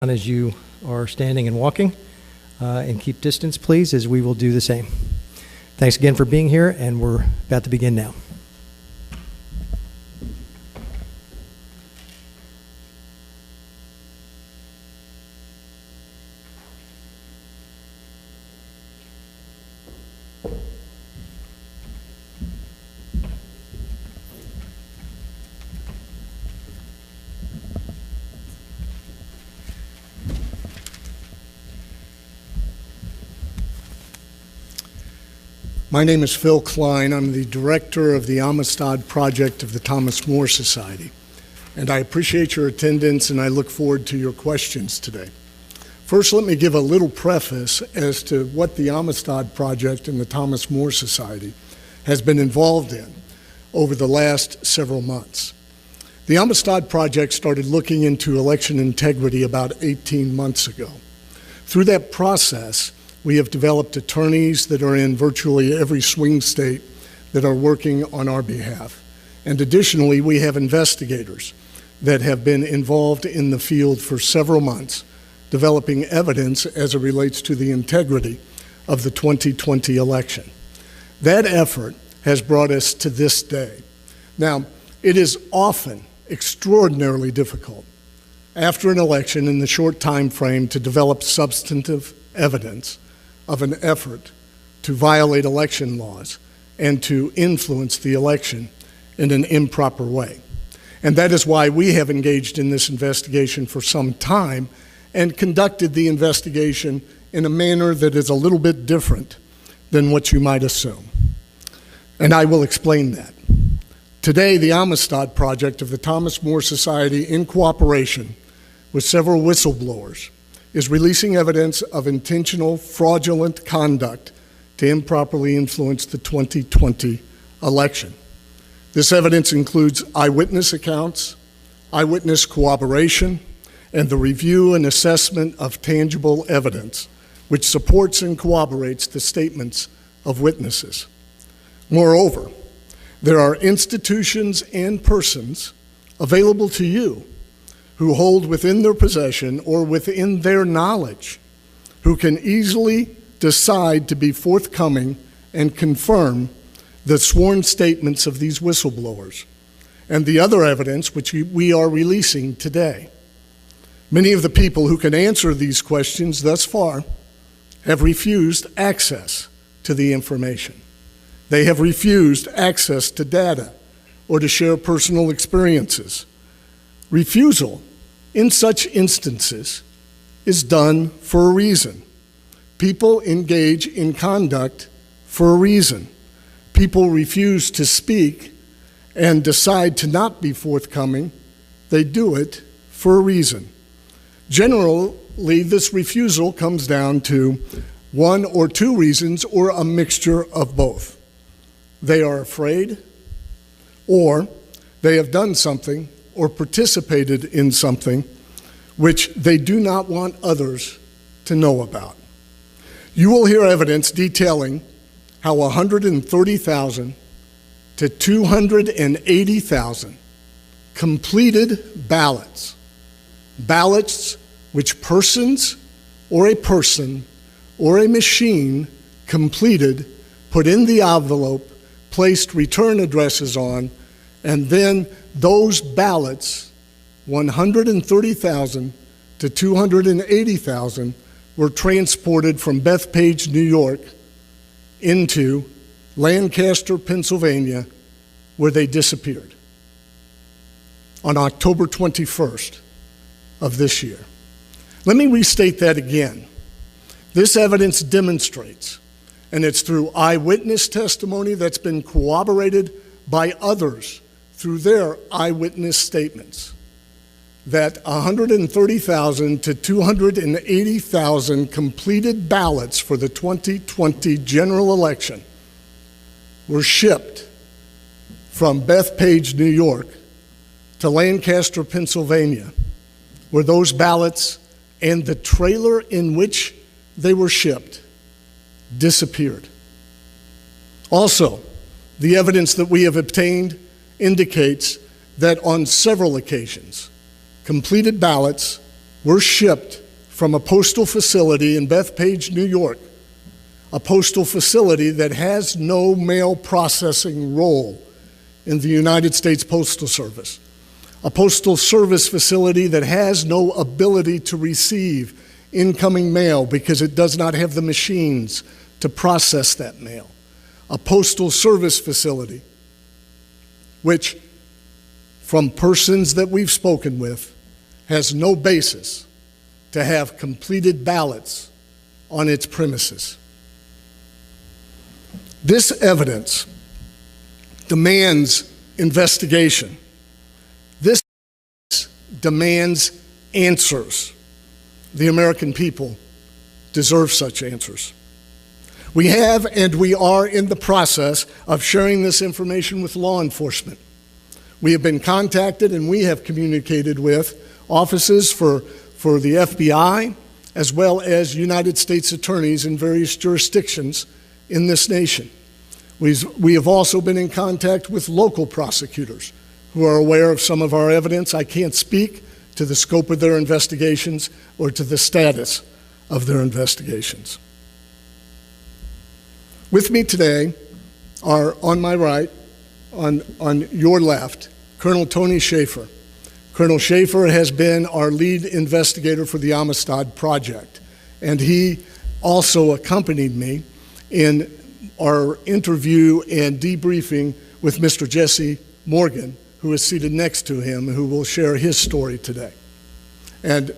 As you are standing and walking, and keep distance, please, as we will do the same. Thanks again for being here, and we're about to begin now. My name is Phil Klein. I'm the director of the Amistad Project of the Thomas More Society, and I appreciate your attendance and I look forward to your questions today. First, let me give a little preface as to what the Amistad Project and the Thomas More Society has been involved in over the last several months. The Amistad Project started looking into election integrity about 18 months ago. Through that process, we have developed attorneys that are in virtually every swing state that are working on our behalf. And additionally, we have investigators that have been involved in the field for several months, developing evidence as it relates to the integrity of the 2020 election. That effort has brought us to this day. Now, it is often extraordinarily difficult after an election in the short time frame to develop substantive evidence of an effort to violate election laws and to influence the election in an improper way. And that is why we have engaged in this investigation for some time and conducted the investigation in a manner that is a little bit different than what you might assume. And I will explain that. Today, the Amistad Project of the Thomas More Society, in cooperation with several whistleblowers, is releasing evidence of intentional fraudulent conduct to improperly influence the 2020 election. This evidence includes eyewitness accounts, eyewitness corroboration, and the review and assessment of tangible evidence, which supports and corroborates the statements of witnesses. Moreover, there are institutions and persons available to you who hold within their possession or within their knowledge, who can easily decide to be forthcoming and confirm the sworn statements of these whistleblowers and the other evidence which we are releasing today. Many of the people who can answer these questions thus far have refused access to the information. They have refused access to data or to share personal experiences. Refusal in such instances is done for a reason. People engage in conduct for a reason. People refuse to speak and decide to not be forthcoming. They do it for a reason. Generally, this refusal comes down to one or two reasons or a mixture of both. They are afraid, or they have done something or participated in something which they do not want others to know about. You will hear evidence detailing how 130,000 to 280,000 completed ballots which persons or a person or a machine completed, put in the envelope, placed return addresses on, and then those ballots, 130,000 to 280,000, were transported from Bethpage, New York, into Lancaster, Pennsylvania, where they disappeared on October 21st of this year. Let me restate that again. This evidence demonstrates, and it's through eyewitness testimony that's been corroborated by others through their eyewitness statements, that 130,000 to 280,000 completed ballots for the 2020 general election were shipped from Bethpage, New York to Lancaster, Pennsylvania, where those ballots and the trailer in which they were shipped disappeared. Also, the evidence that we have obtained indicates that on several occasions, completed ballots were shipped from a postal facility in Bethpage, New York, a postal facility that has no mail processing role in the United States Postal Service, a postal service facility that has no ability to receive incoming mail because it does not have the machines to process that mail, a postal service facility which, from persons that we've spoken with, has no basis to have completed ballots on its premises. This evidence demands investigation. This demands answers. The American people deserve such answers. We have and we are in the process of sharing this information with law enforcement. We have been contacted and we have communicated with offices for the FBI as well as United States attorneys in various jurisdictions in this nation. We have also been in contact with local prosecutors who are aware of some of our evidence. I can't speak to the scope of their investigations or to the status of their investigations. With me today are, on my right, on your left, Colonel Tony Schaefer. Colonel Schaefer has been our lead investigator for the Amistad Project, and he also accompanied me in our interview and debriefing with Mr. Jesse Morgan, who is seated next to him, who will share his story today. And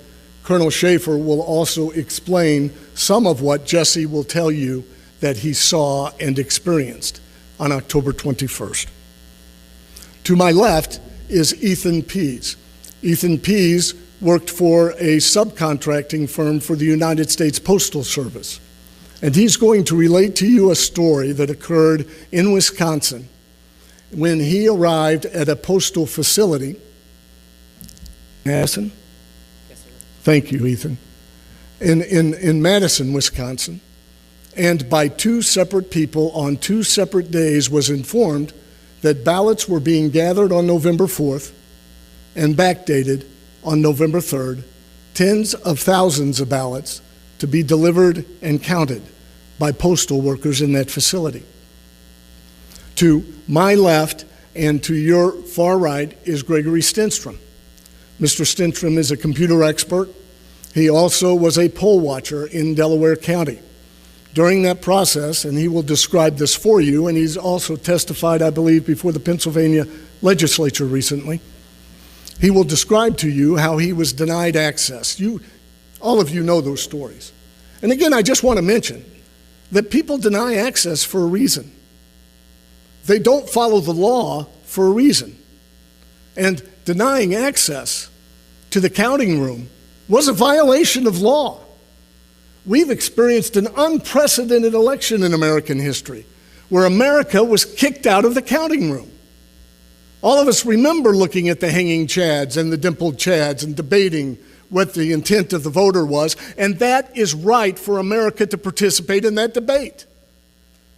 Colonel Schaefer will also explain some of what Jesse will tell you that he saw and experienced on October 21st. To my left is Ethan Pease. Ethan Pease worked for a subcontracting firm for the United States Postal Service. And he's going to relate to you a story that occurred in Wisconsin when he arrived at a postal facility. Madison? Yes, sir. Thank you, Ethan. In Madison, Wisconsin, and by two separate people on two separate days was informed that ballots were being gathered on November 4th and backdated on November 3rd, tens of thousands of ballots to be delivered and counted by postal workers in that facility. To my left and to your far right is Gregory Stenstrom. Mr. Stenstrom is a computer expert. He also was a poll watcher in Delaware County. During that process, and he will describe this for you, and he's also testified, I believe, before the Pennsylvania legislature recently, he will describe to you how he was denied access. All of you know those stories. And again, I just want to mention that people deny access for a reason. They don't follow the law for a reason. And denying access to the counting room was a violation of law. We've experienced an unprecedented election in American history where America was kicked out of the counting room. All of us remember looking at the hanging chads and the dimpled chads and debating what the intent of the voter was, and that is right for America to participate in that debate.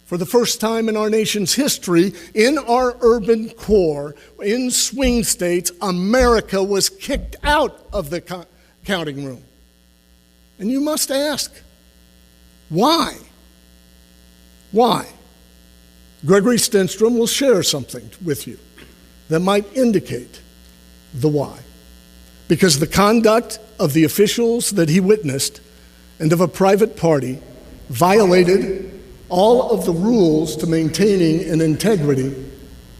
For the first time in our nation's history, in our urban core, in swing states, America was kicked out of the counting room. And you must ask, why? Why? Gregory Stenstrom will share something with you that might indicate the why. Because the conduct of the officials that he witnessed and of a private party violated all of the rules to maintaining in integrity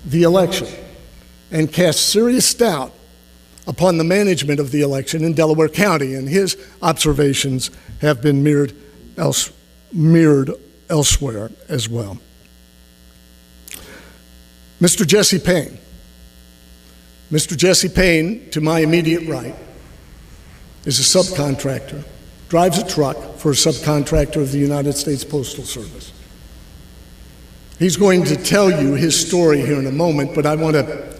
the election and cast serious doubt upon the management of the election in Delaware County, and his observations have been mirrored elsewhere as well. Mr. Jesse Payne. Mr. Jesse Payne, to my immediate right, is a subcontractor, drives a truck for a subcontractor of the United States Postal Service. He's going to tell you his story here in a moment, but I want to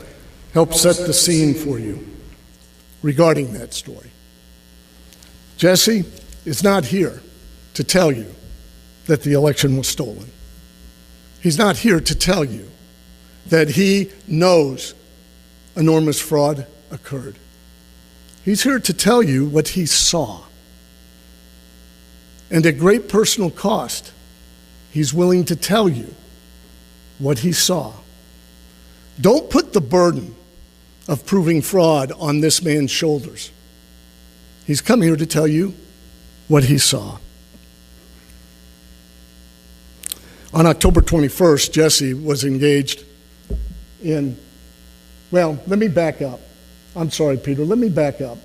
help set the scene for you regarding that story. Jesse is not here to tell you that the election was stolen. He's not here to tell you that he knows enormous fraud occurred. He's here to tell you what he saw. And at great personal cost, he's willing to tell you what he saw. Don't put the burden of proving fraud on this man's shoulders. He's come here to tell you what he saw. On October 21st, Jesse was engaged in, well, let me back up. I'm sorry, Peter, let me back up.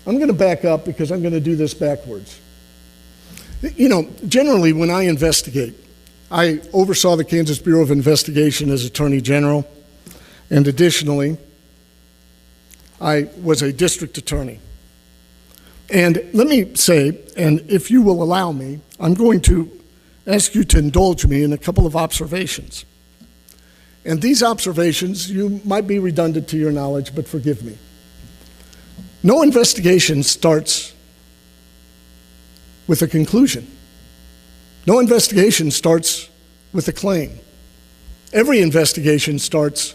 I'm going to back up because I'm going to do this backwards. You know, generally when I investigate, I oversaw the Kansas Bureau of Investigation as Attorney General, and additionally, I was a district attorney. And let me say, and if you will allow me, I'm going to ask you to indulge me in a couple of observations. And these observations, you might be redundant to your knowledge, but forgive me. No investigation starts with a conclusion. No investigation starts with a claim. Every investigation starts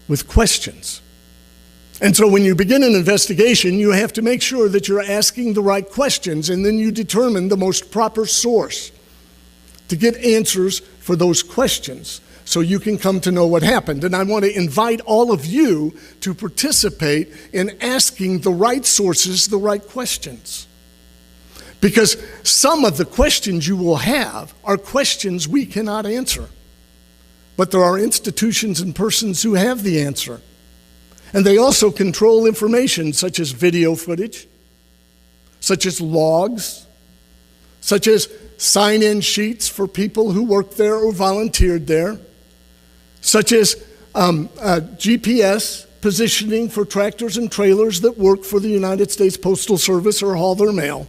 with questions. And so when you begin an investigation, you have to make sure that you're asking the right questions, and then you determine the most proper source to get answers for those questions so you can come to know what happened. And I want to invite all of you to participate in asking the right sources the right questions. Because some of the questions you will have are questions we cannot answer. But there are institutions and persons who have the answer. And they also control information such as video footage, such as logs, such as sign-in sheets for people who worked there or volunteered there, such as GPS positioning for tractors and trailers that work for the United States Postal Service or haul their mail.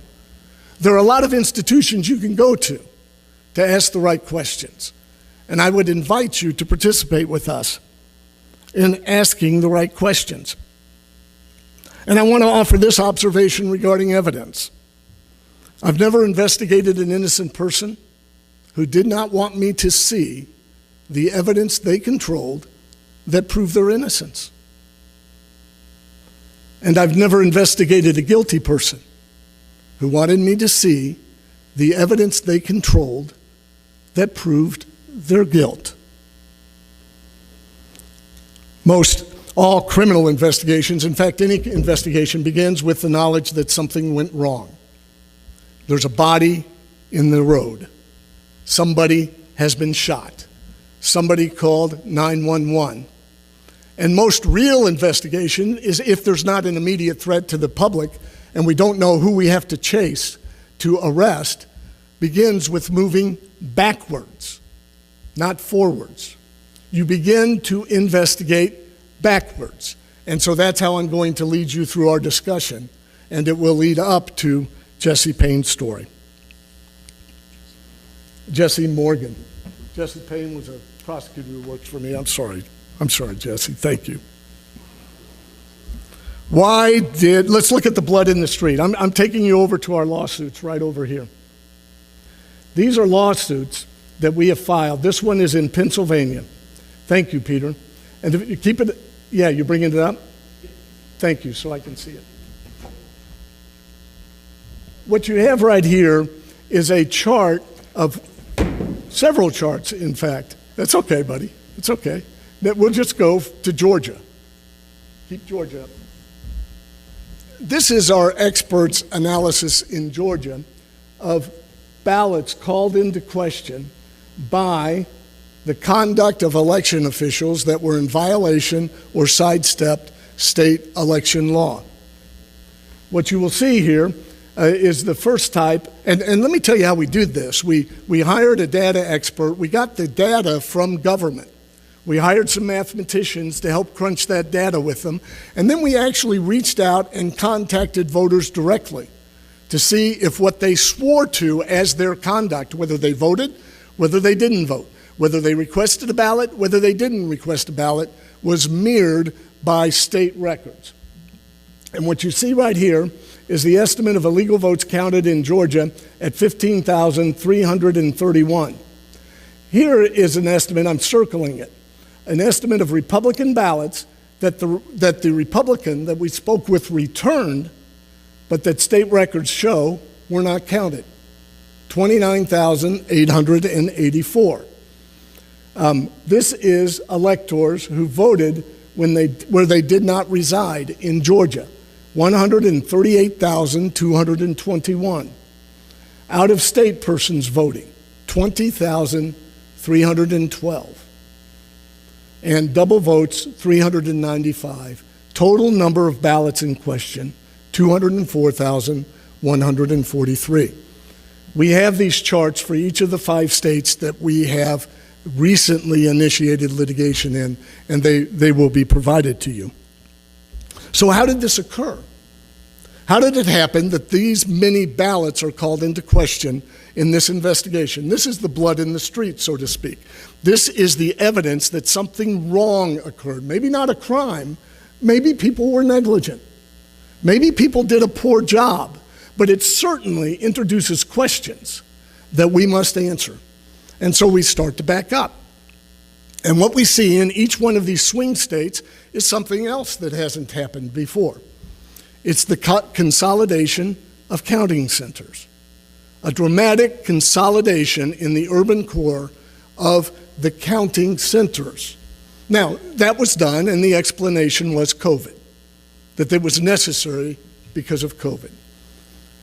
There are a lot of institutions you can go to ask the right questions. And I would invite you to participate with us in asking the right questions. And I want to offer this observation regarding evidence. I've never investigated an innocent person who did not want me to see the evidence they controlled that proved their innocence. And I've never investigated a guilty person who wanted me to see the evidence they controlled that proved their guilt. Most all criminal investigations, in fact, any investigation begins with the knowledge that something went wrong. There's a body in the road. Somebody has been shot. Somebody called 911. And most real investigation is if there's not an immediate threat to the public and we don't know who we have to chase to arrest, begins with moving backwards, not forwards. You begin to investigate backwards. And so that's how I'm going to lead you through our discussion, and it will lead up to Jesse Payne's story. Jesse Morgan. Jesse Payne was a prosecutor who worked for me. I'm sorry, Jesse. Thank you. Let's look at the blood in the street. I'm taking you over to our lawsuits right over here. These are lawsuits that we have filed. This one is in Pennsylvania. Thank you, Peter. And if you keep it, yeah, you're bringing it up? Thank you, so I can see it. What you have right here is a chart of several charts, in fact. That's okay, buddy. It's okay. We'll just go to Georgia. Keep Georgia up. This is our experts' analysis in Georgia of ballots called into question by the conduct of election officials that were in violation or sidestepped state election law. What you will see here is the first type, and let me tell you how we did this. We hired a data expert. We got the data from government. We hired some mathematicians to help crunch that data with them, and then we actually reached out and contacted voters directly to see if what they swore to as their conduct, whether they voted, whether they didn't vote, whether they requested a ballot, whether they didn't request a ballot, was mirrored by state records. And what you see right here is the estimate of illegal votes counted in Georgia at 15,331. Here is an estimate, I'm circling it, an estimate of Republican ballots that the Republican that we spoke with returned, but that state records show were not counted. 29,884. This is electors who voted where they did not reside in Georgia. 138,221. Out-of-state persons voting, 20,312. And double votes, 395. Total number of ballots in question, 204,143. We have these charts for each of the 5 states that we have recently initiated litigation in, and they will be provided to you. So how did this occur? How did it happen that these many ballots are called into question in this investigation? This is the blood in the street, so to speak. This is the evidence that something wrong occurred. Maybe not a crime. Maybe people were negligent. Maybe people did a poor job. But it certainly introduces questions that we must answer. And so we start to back up. And what we see in each one of these swing states is something else that hasn't happened before. It's the consolidation of counting centers, a dramatic consolidation in the urban core of the counting centers. Now, that was done, and the explanation was COVID, that it was necessary because of COVID.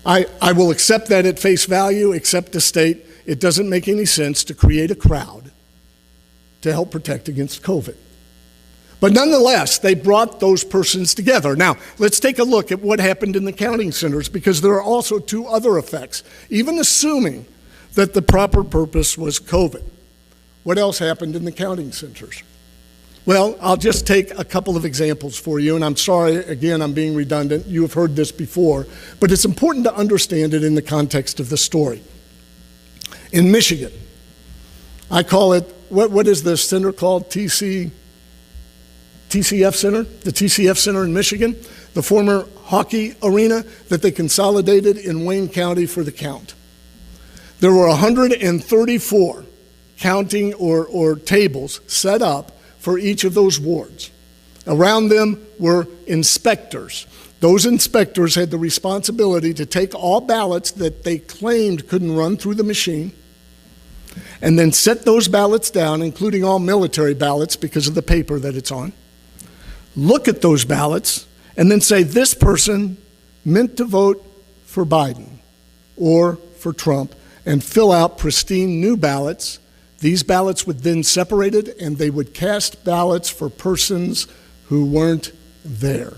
I will accept that at face value, except to state it doesn't make any sense to create a crowd to help protect against COVID. But nonetheless, they brought those persons together. Now, let's take a look at what happened in the counting centers, because there are also 2 other effects, even assuming that the proper purpose was COVID. What else happened in the counting centers? Well, I'll just take a couple of examples for you, and I'm sorry, again, I'm being redundant. You have heard this before, but it's important to understand it in the context of the story. In Michigan, I call it, what is the center called? TCF Center? The TCF Center in Michigan, the former hockey arena that they consolidated in Wayne County for the count. There were 134 counting or tables set up for each of those wards. Around them were inspectors. Those inspectors had the responsibility to take all ballots that they claimed couldn't run through the machine and then set those ballots down, including all military ballots because of the paper that it's on, look at those ballots, and then say this person meant to vote for Biden or for Trump, and fill out pristine new ballots. These ballots would then separated, and they would cast ballots for persons who weren't there.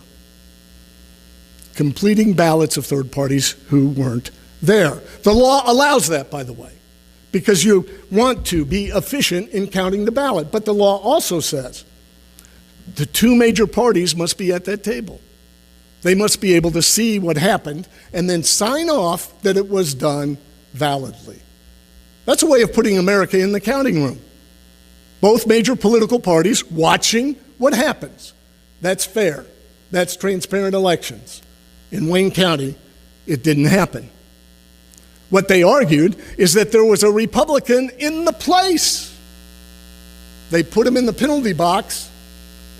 Completing ballots of third parties who weren't there. The law allows that, by the way, because you want to be efficient in counting the ballot. But the law also says the 2 major parties must be at that table. They must be able to see what happened and then sign off that it was done validly. That's a way of putting America in the counting room. Both major political parties watching what happens. That's fair. That's transparent elections. In Wayne County, it didn't happen. What they argued is that there was a Republican in the place. They put him in the penalty box,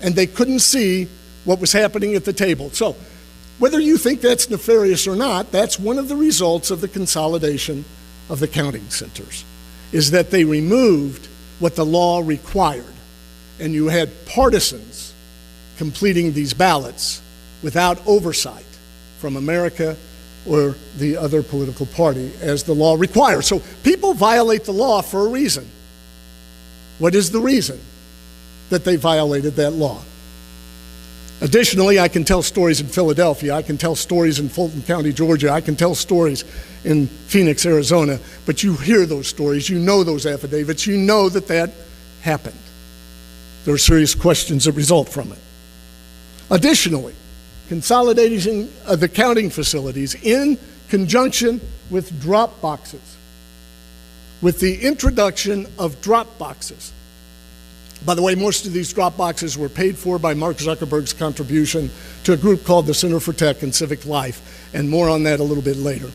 and they couldn't see what was happening at the table. So, whether you think that's nefarious or not, that's one of the results of the consolidation of the counting centers, is that they removed what the law required, and you had partisans completing these ballots without oversight from America or the other political party as the law requires. So people violate the law for a reason. What is the reason that they violated that law? Additionally, I can tell stories in Philadelphia. I can tell stories in Fulton County, Georgia. I can tell stories in Phoenix, Arizona. But you hear those stories. You know those affidavits. You know that that happened. There are serious questions that result from it. Additionally, consolidating the counting facilities in conjunction with drop boxes, with the introduction of drop boxes. By the way, most of these drop boxes were paid for by Mark Zuckerberg's contribution to a group called the Center for Tech and Civic Life, and more on that a little bit later.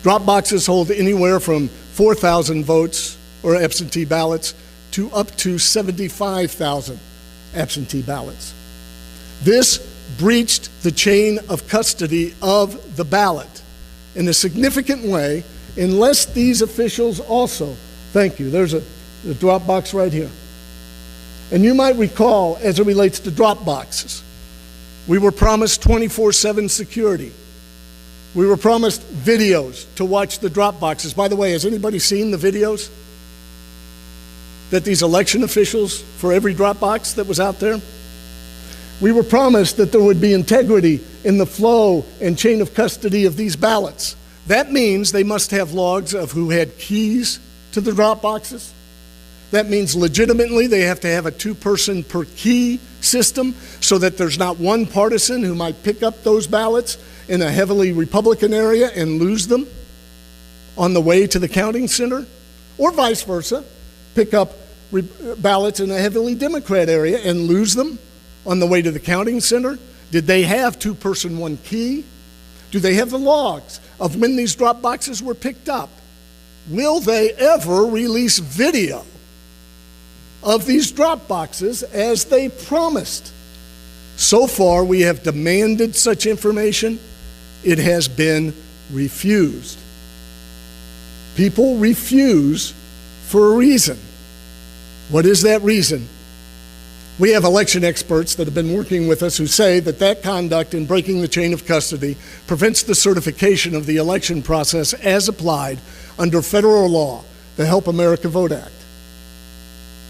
Drop boxes hold anywhere from 4,000 votes or absentee ballots to up to 75,000 absentee ballots. This breached the chain of custody of the ballot in a significant way unless these officials also, thank you, there's a drop box right here. And you might recall, as it relates to drop boxes, we were promised 24/7 security. We were promised videos to watch the drop boxes. By the way, has anybody seen the videos that these election officials for every drop box that was out there? We were promised that there would be integrity in the flow and chain of custody of these ballots. That means they must have logs of who had keys to the drop boxes. That means legitimately they have to have a 2-person per key system so that there's not one partisan who might pick up those ballots in a heavily Republican area and lose them on the way to the counting center, or vice versa, pick up ballots in a heavily Democrat area and lose them on the way to the counting center. Did they have 2-person, 1 key? Do they have the logs of when these drop boxes were picked up? Will they ever release video of these drop boxes as they promised? So far, we have demanded such information. It has been refused. People refuse for a reason. What is that reason? We have election experts that have been working with us who say that that conduct in breaking the chain of custody prevents the certification of the election process as applied under federal law, the Help America Vote Act.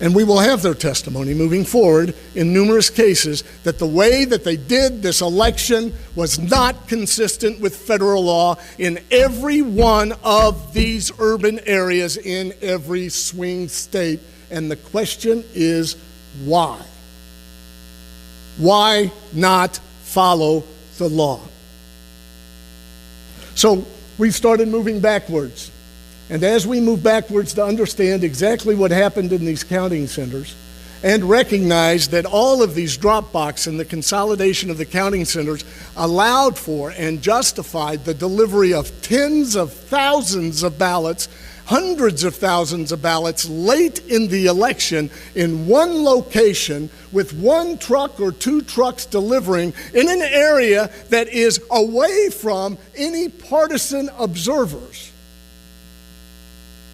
And we will have their testimony moving forward in numerous cases that the way that they did this election was not consistent with federal law in every one of these urban areas in every swing state. And the question is, why? Why not follow the law? So we started moving backwards. And as we move backwards to understand exactly what happened in these counting centers and recognize that all of these drop boxes and the consolidation of the counting centers allowed for and justified the delivery of tens of thousands of ballots, hundreds of thousands of ballots late in the election in one location with 1 truck or 2 trucks delivering in an area that is away from any partisan observers,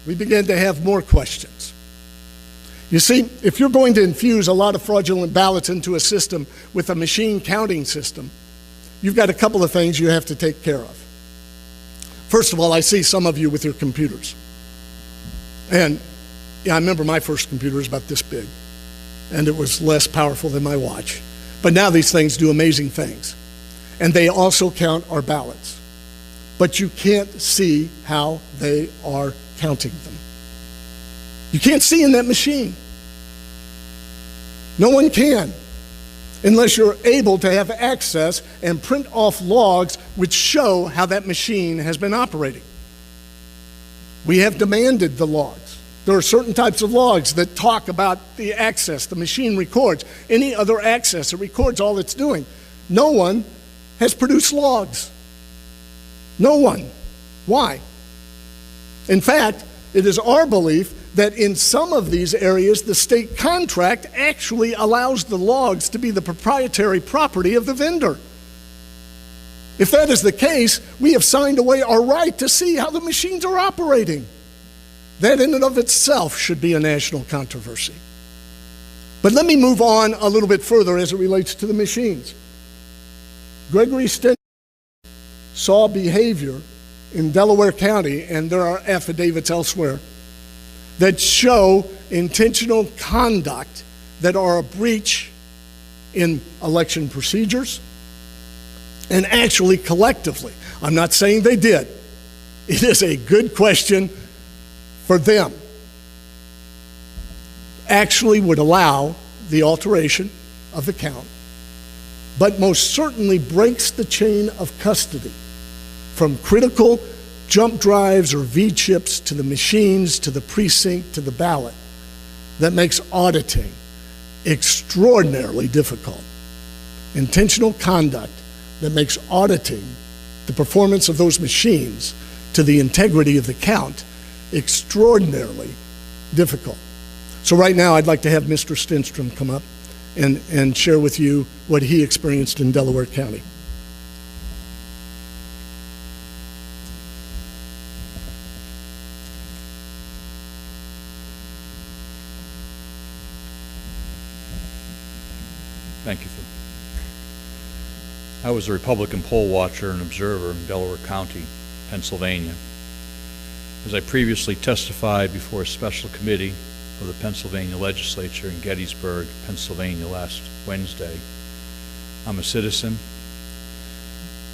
we began to have more questions. You see, if you're going to infuse a lot of fraudulent ballots into a system with a machine counting system, you've got a couple of things you have to take care of. First of all, I see some of you with your computers. And yeah, I remember my first computer was about this big, and it was less powerful than my watch. But now these things do amazing things. And they also count our ballots. But you can't see how they are counting them. You can't see in that machine. No one can, unless you're able to have access and print off logs which show how that machine has been operating. We have demanded the logs. There are certain types of logs that talk about the access. The machine records any other access. It records all it's doing. No one has produced logs. No one. Why? In fact, it is our belief that in some of these areas, the state contract actually allows the logs to be the proprietary property of the vendor. If that is the case, we have signed away our right to see how the machines are operating. That in and of itself should be a national controversy. But let me move on a little bit further as it relates to the machines. Gregory Stenson saw behavior in Delaware County, and there are affidavits elsewhere, that show intentional conduct that are a breach in election procedures and actually collectively. I'm not saying they did. It is a good question for them. Actually would allow the alteration of the count, but most certainly breaks the chain of custody from critical jump drives or V-chips to the machines, to the precinct, to the ballot. That makes auditing extraordinarily difficult. Intentional conduct that makes auditing the performance of those machines to the integrity of the count extraordinarily difficult. So right now I'd like to have Mr. Stenstrom come up and share with you what he experienced in Delaware County. Thank you, Phil. I was a Republican poll watcher and observer in Delaware County, Pennsylvania. As I previously testified before a special committee of the Pennsylvania Legislature in Gettysburg, Pennsylvania last Wednesday, I'm a citizen,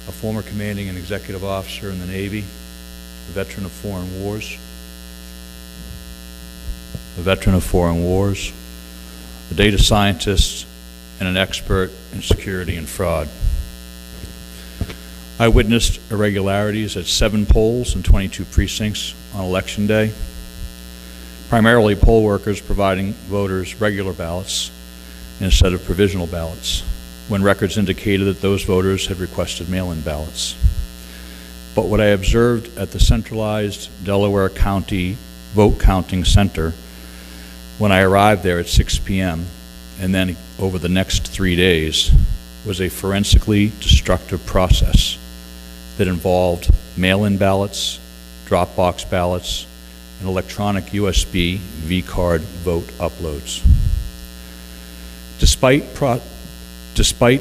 a former commanding and executive officer in the Navy, a veteran of foreign wars, a data scientist, and an expert in security and fraud. I witnessed irregularities at 7 polls and 22 precincts on Election Day, primarily poll workers providing voters regular ballots instead of provisional ballots, when records indicated that those voters had requested mail-in ballots. But what I observed at the centralized Delaware County vote counting center when I arrived there at 6 p.m. and then over the next 3 days was a forensically destructive process that involved mail-in ballots, Dropbox ballots, and electronic USB V-card vote uploads. Despite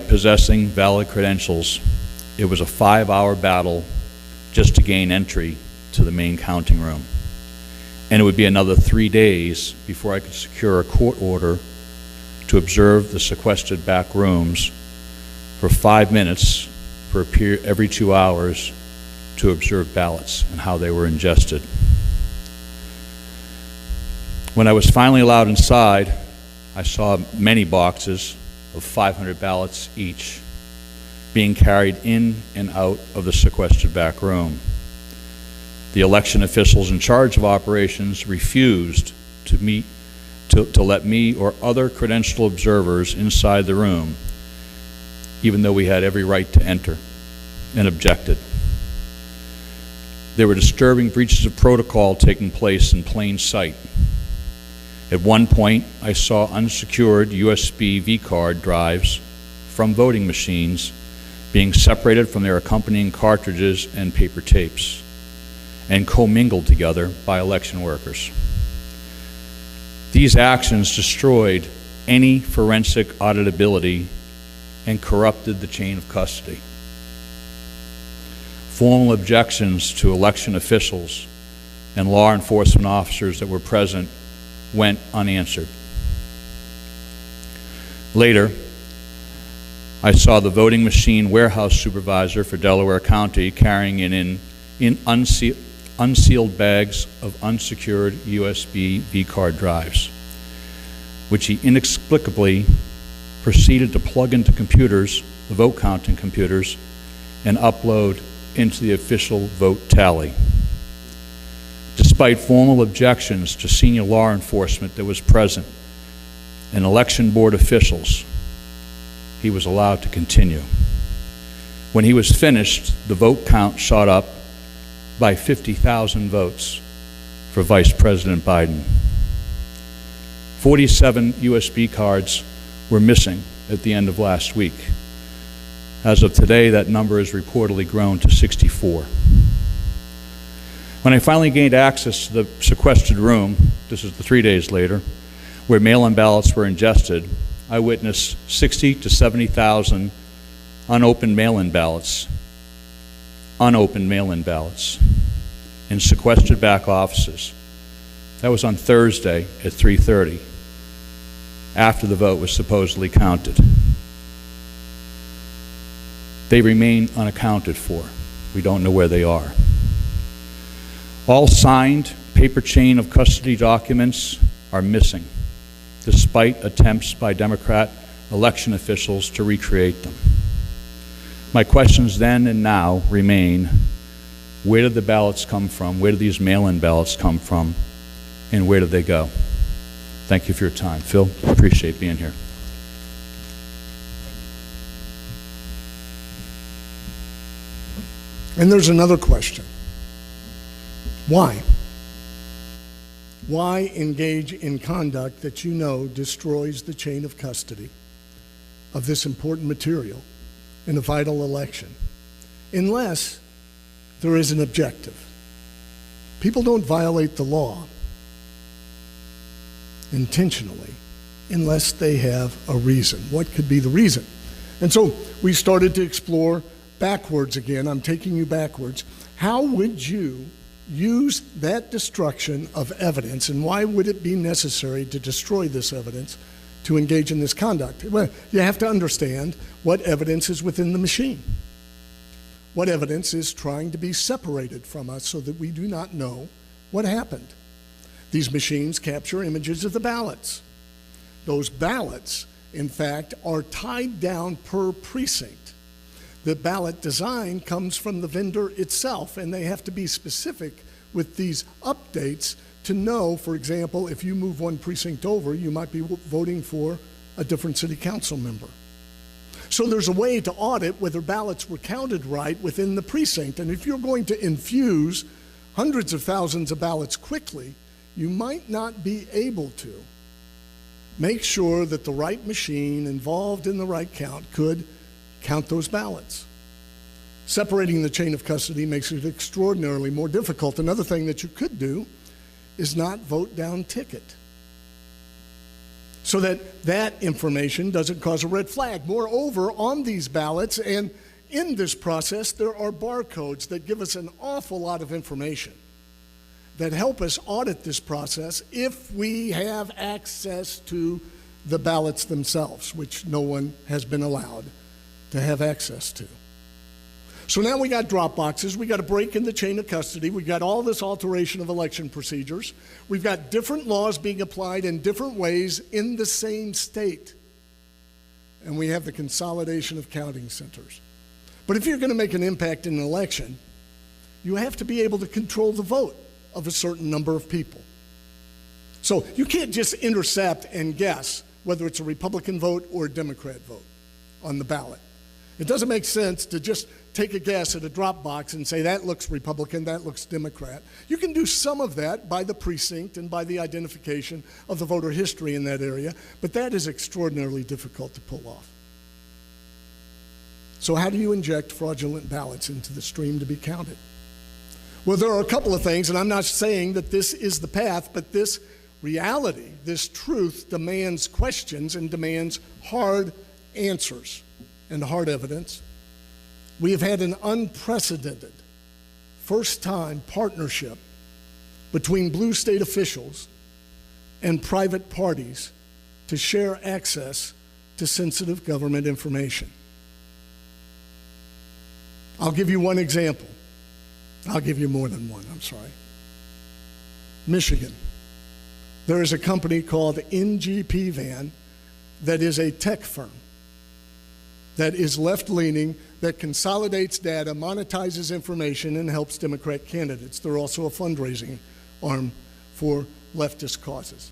possessing valid credentials, it was a 5-hour battle just to gain entry to the main counting room. And it would be another 3 days before I could secure a court order to observe the sequestered back rooms for 5 minutes every 2 hours to observe ballots and how they were ingested. When I was finally allowed inside, I saw many boxes of 500 ballots each being carried in and out of the sequestered back room. The election officials in charge of operations refused to let me or other credential observers inside the room, even though we had every right to enter, and objected. There were disturbing breaches of protocol taking place in plain sight. At one point, I saw unsecured USB V-card drives from voting machines being separated from their accompanying cartridges and paper tapes and commingled together by election workers. These actions destroyed any forensic auditability and corrupted the chain of custody. Formal objections to election officials and law enforcement officers that were present went unanswered. Later, I saw the voting machine warehouse supervisor for Delaware County carrying in unsealed bags of unsecured USB V-card drives, which he inexplicably proceeded to plug into computers, the vote counting computers, and upload into the official vote tally. Despite formal objections to senior law enforcement that was present and election board officials, he was allowed to continue. When he was finished, the vote count shot up by 50,000 votes for Vice President Biden. 47 USB cards were missing at the end of last week. As of today, that number has reportedly grown to 64. When I finally gained access to the sequestered room, this is the 3 days later, where mail-in ballots were ingested, I witnessed 60 to 70,000 unopened mail-in ballots in sequestered back offices. That was on Thursday at 3:30, after the vote was supposedly counted. They remain unaccounted for. We don't know where they are. All signed paper chain of custody documents are missing, despite attempts by Democrat election officials to recreate them. My questions then and now remain: where did the ballots come from? Where did these mail-in ballots come from? And where did they go? Thank you for your time. Phil, appreciate being here. And there's another question. Why? Why engage in conduct that you know destroys the chain of custody of this important material in a vital election, unless there is an objective. People don't violate the law intentionally unless they have a reason. What could be the reason? And so we started to explore backwards again. I'm taking you backwards. How would you use that destruction of evidence, and why would it be necessary to destroy this evidence to engage in this conduct? Well, you have to understand what evidence is within the machine. What evidence is trying to be separated from us so that we do not know what happened. These machines capture images of the ballots. Those ballots, in fact, are tied down per precinct. The ballot design comes from the vendor itself, and they have to be specific with these updates to know, for example, if you move one precinct over, you might be voting for a different city council member. So there's a way to audit whether ballots were counted right within the precinct. And if you're going to infuse hundreds of thousands of ballots quickly, you might not be able to make sure that the right machine involved in the right count could count those ballots. Separating the chain of custody makes it extraordinarily more difficult. Another thing that you could do is not vote down ticket, so that that information doesn't cause a red flag. Moreover, on these ballots and in this process, there are barcodes that give us an awful lot of information that help us audit this process if we have access to the ballots themselves, which no one has been allowed to have access to. So now we got drop boxes, we got a break in the chain of custody, we got all this alteration of election procedures, we've got different laws being applied in different ways in the same state, and we have the consolidation of counting centers. But if you're going to make an impact in an election, you have to be able to control the vote of a certain number of people. So you can't just intercept and guess whether it's a Republican vote or a Democrat vote on the ballot. It doesn't make sense to just take a guess at a drop box and say that looks Republican, that looks Democrat. You can do some of that by the precinct and by the identification of the voter history in that area, but that is extraordinarily difficult to pull off. So how do you inject fraudulent ballots into the stream to be counted? Well, there are a couple of things, and I'm not saying that this is the path, but this reality, this truth demands questions and demands hard answers and hard evidence. We have had an unprecedented first-time partnership between blue state officials and private parties to share access to sensitive government information. I'll give you one example. I'll give you more than one, I'm sorry. Michigan. There is a company called NGP that is a tech firm that is left-leaning, that consolidates data, monetizes information, and helps Democrat candidates. They're also a fundraising arm for leftist causes.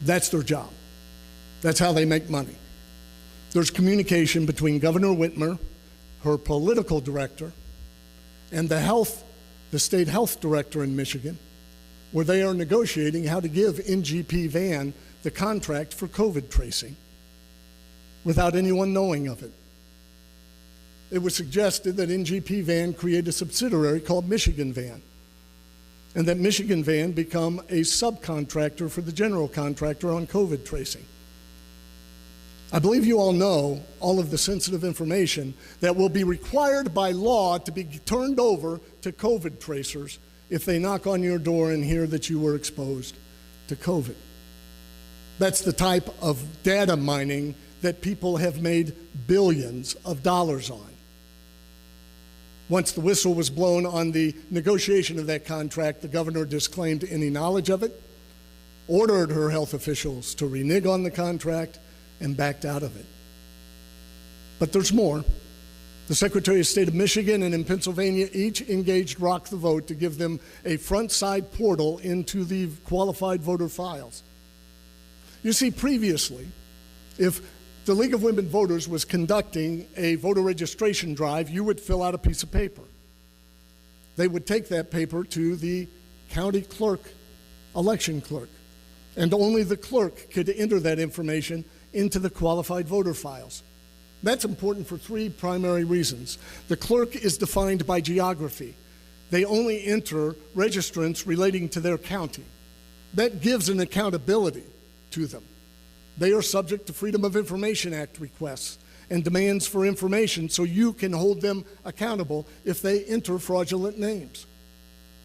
That's their job. That's how they make money. There's communication between Governor Whitmer, her political director, and the state health director in Michigan, where they are negotiating how to give NGP the contract for COVID tracing without anyone knowing of it. It was suggested that NGP create a subsidiary called Michigan Van, and that Michigan Van become a subcontractor for the general contractor on COVID tracing. I believe you all know all of the sensitive information that will be required by law to be turned over to COVID tracers if they knock on your door and hear that you were exposed to COVID. That's the type of data mining that people have made billions of dollars on. Once the whistle was blown on the negotiation of that contract, the governor disclaimed any knowledge of it, ordered her health officials to renege on the contract, and backed out of it. But there's more. The Secretary of State of Michigan and in Pennsylvania each engaged Rock the Vote to give them a front-side portal into the qualified voter files. You see, previously, if the League of Women Voters was conducting a voter registration drive, you would fill out a piece of paper. They would take that paper to the county clerk, election clerk, and only the clerk could enter that information into the qualified voter files. That's important for three primary reasons. The clerk is defined by geography. They only enter registrants relating to their county. That gives an accountability to them. They are subject to Freedom of Information Act requests and demands for information, so you can hold them accountable if they enter fraudulent names.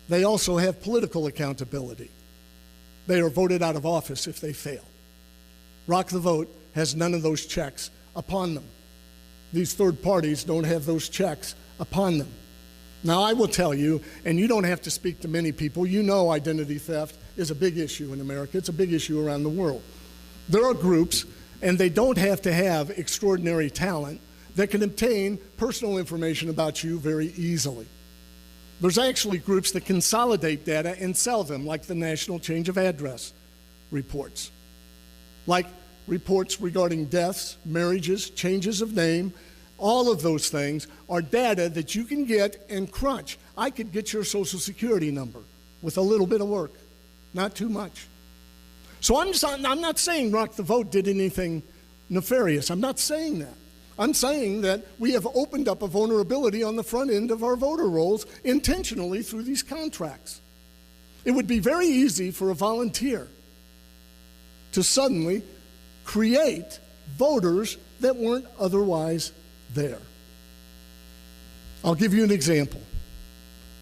They also have political accountability. They are voted out of office if they fail. Rock the Vote has none of those checks upon them. These third parties don't have those checks upon them. Now, I will tell you, and you don't have to speak to many people, you know identity theft is a big issue in America. It's a big issue around the world. There are groups, and they don't have to have extraordinary talent, that can obtain personal information about you very easily. There's actually groups that consolidate data and sell them, like the National Change of Address reports, like reports regarding deaths, marriages, changes of name. All of those things are data that you can get and crunch. I could get your Social Security number with a little bit of work, not too much. So I'm not saying Rock the Vote did anything nefarious. I'm not saying that. I'm saying that we have opened up a vulnerability on the front end of our voter rolls intentionally through these contracts. It would be very easy for a volunteer to suddenly create voters that weren't otherwise there. I'll give you an example.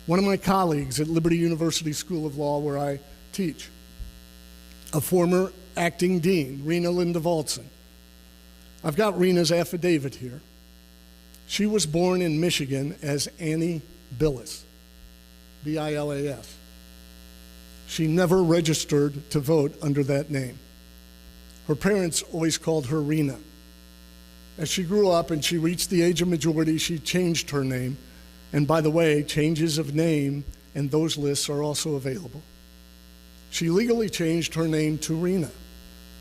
One of my colleagues at Liberty University School of Law, where I teach, a former acting dean, Rena Linda Voltson. I've got Rena's affidavit here. She was born in Michigan as Annie Billis, B-I-L-A-S. She never registered to vote under that name. Her parents always called her Rena. As she grew up and she reached the age of majority, she changed her name. And by the way, changes of name and those lists are also available. She legally changed her name to Rena,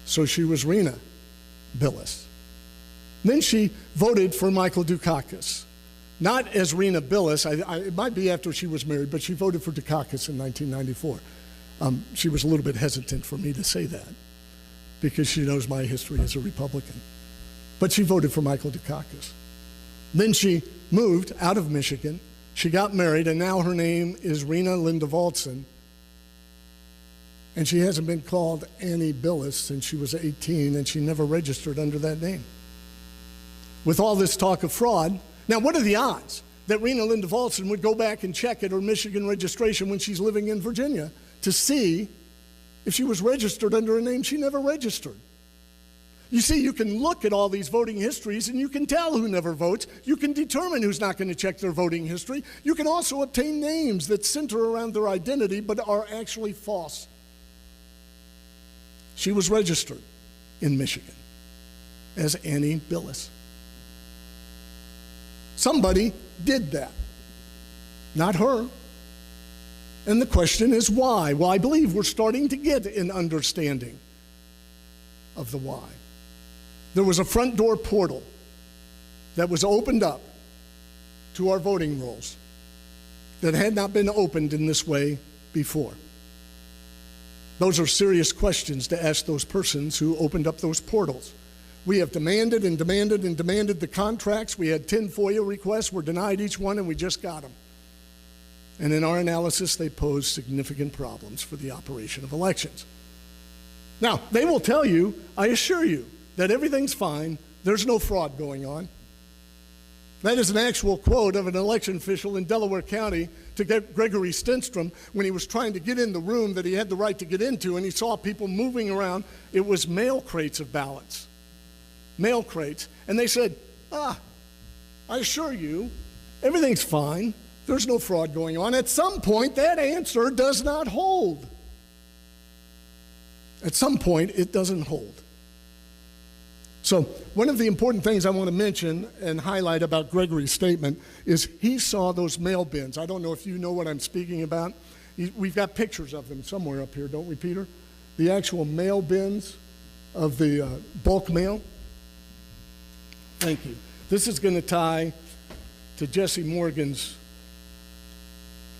so she was Rena Billis. Then she voted for Michael Dukakis, not as Rena Billis. It might be after she was married, but she voted for Dukakis in 1994. She was a little bit hesitant for me to say that because she knows my history as a Republican. But she voted for Michael Dukakis. Then she moved out of Michigan. She got married, and now her name is Rena Linda Voltson. And she hasn't been called Annie Billis since she was 18, and she never registered under that name. With all this talk of fraud, now what are the odds that Rena Linda Voltson would go back and check at her Michigan registration when she's living in Virginia to see if she was registered under a name she never registered? You see, you can look at all these voting histories and you can tell who never votes. You can determine who's not going to check their voting history. You can also obtain names that center around their identity but are actually false. She was registered in Michigan as Annie Billis. Somebody did that, not her. And the question is why? Well, I believe we're starting to get an understanding of the why. There was a front door portal that was opened up to our voting rolls that had not been opened in this way before. Those are serious questions to ask those persons who opened up those portals. We have demanded and demanded and demanded the contracts. We had 10 FOIA requests. We're denied each one, and we just got them. And in our analysis, they pose significant problems for the operation of elections. Now, they will tell you, I assure you, that everything's fine. There's no fraud going on. That is an actual quote of an election official in Delaware County to Gregory Stenstrom when he was trying to get in the room that he had the right to get into, and he saw people moving around. It was mail crates of ballots. Mail crates. And they said, I assure you, everything's fine. There's no fraud going on. At some point, that answer does not hold. At some point, it doesn't hold. So one of the important things I want to mention and highlight about Gregory's statement is he saw those mail bins. I don't know if you know what I'm speaking about. We've got pictures of them somewhere up here, don't we, Peter? The actual mail bins of the bulk mail. Thank you. This is going to tie to Jesse Morgan's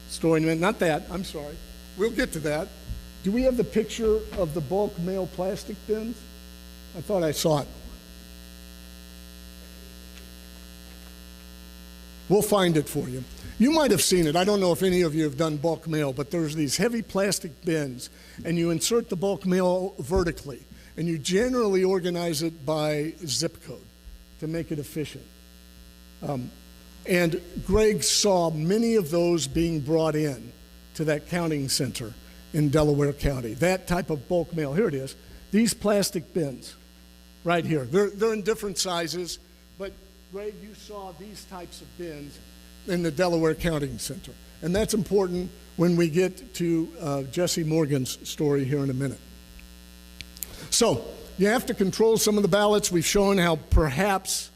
story. Not that, I'm sorry. We'll get to that. Do we have the picture of the bulk mail plastic bins? I thought I saw it. We'll find it for you. You might have seen it. I don't know if any of you have done bulk mail, but there's these heavy plastic bins, and you insert the bulk mail vertically, and you generally organize it by zip code to make it efficient. And Greg saw many of those being brought in to that counting center in Delaware County. That type of bulk mail. Here it is. These plastic bins right here. They're in different sizes, but Greg, you saw these types of bins in the Delaware Counting Center. And that's important when we get to Jesse Morgan's story here in a minute. So you have to control some of the ballots. We've shown how perhaps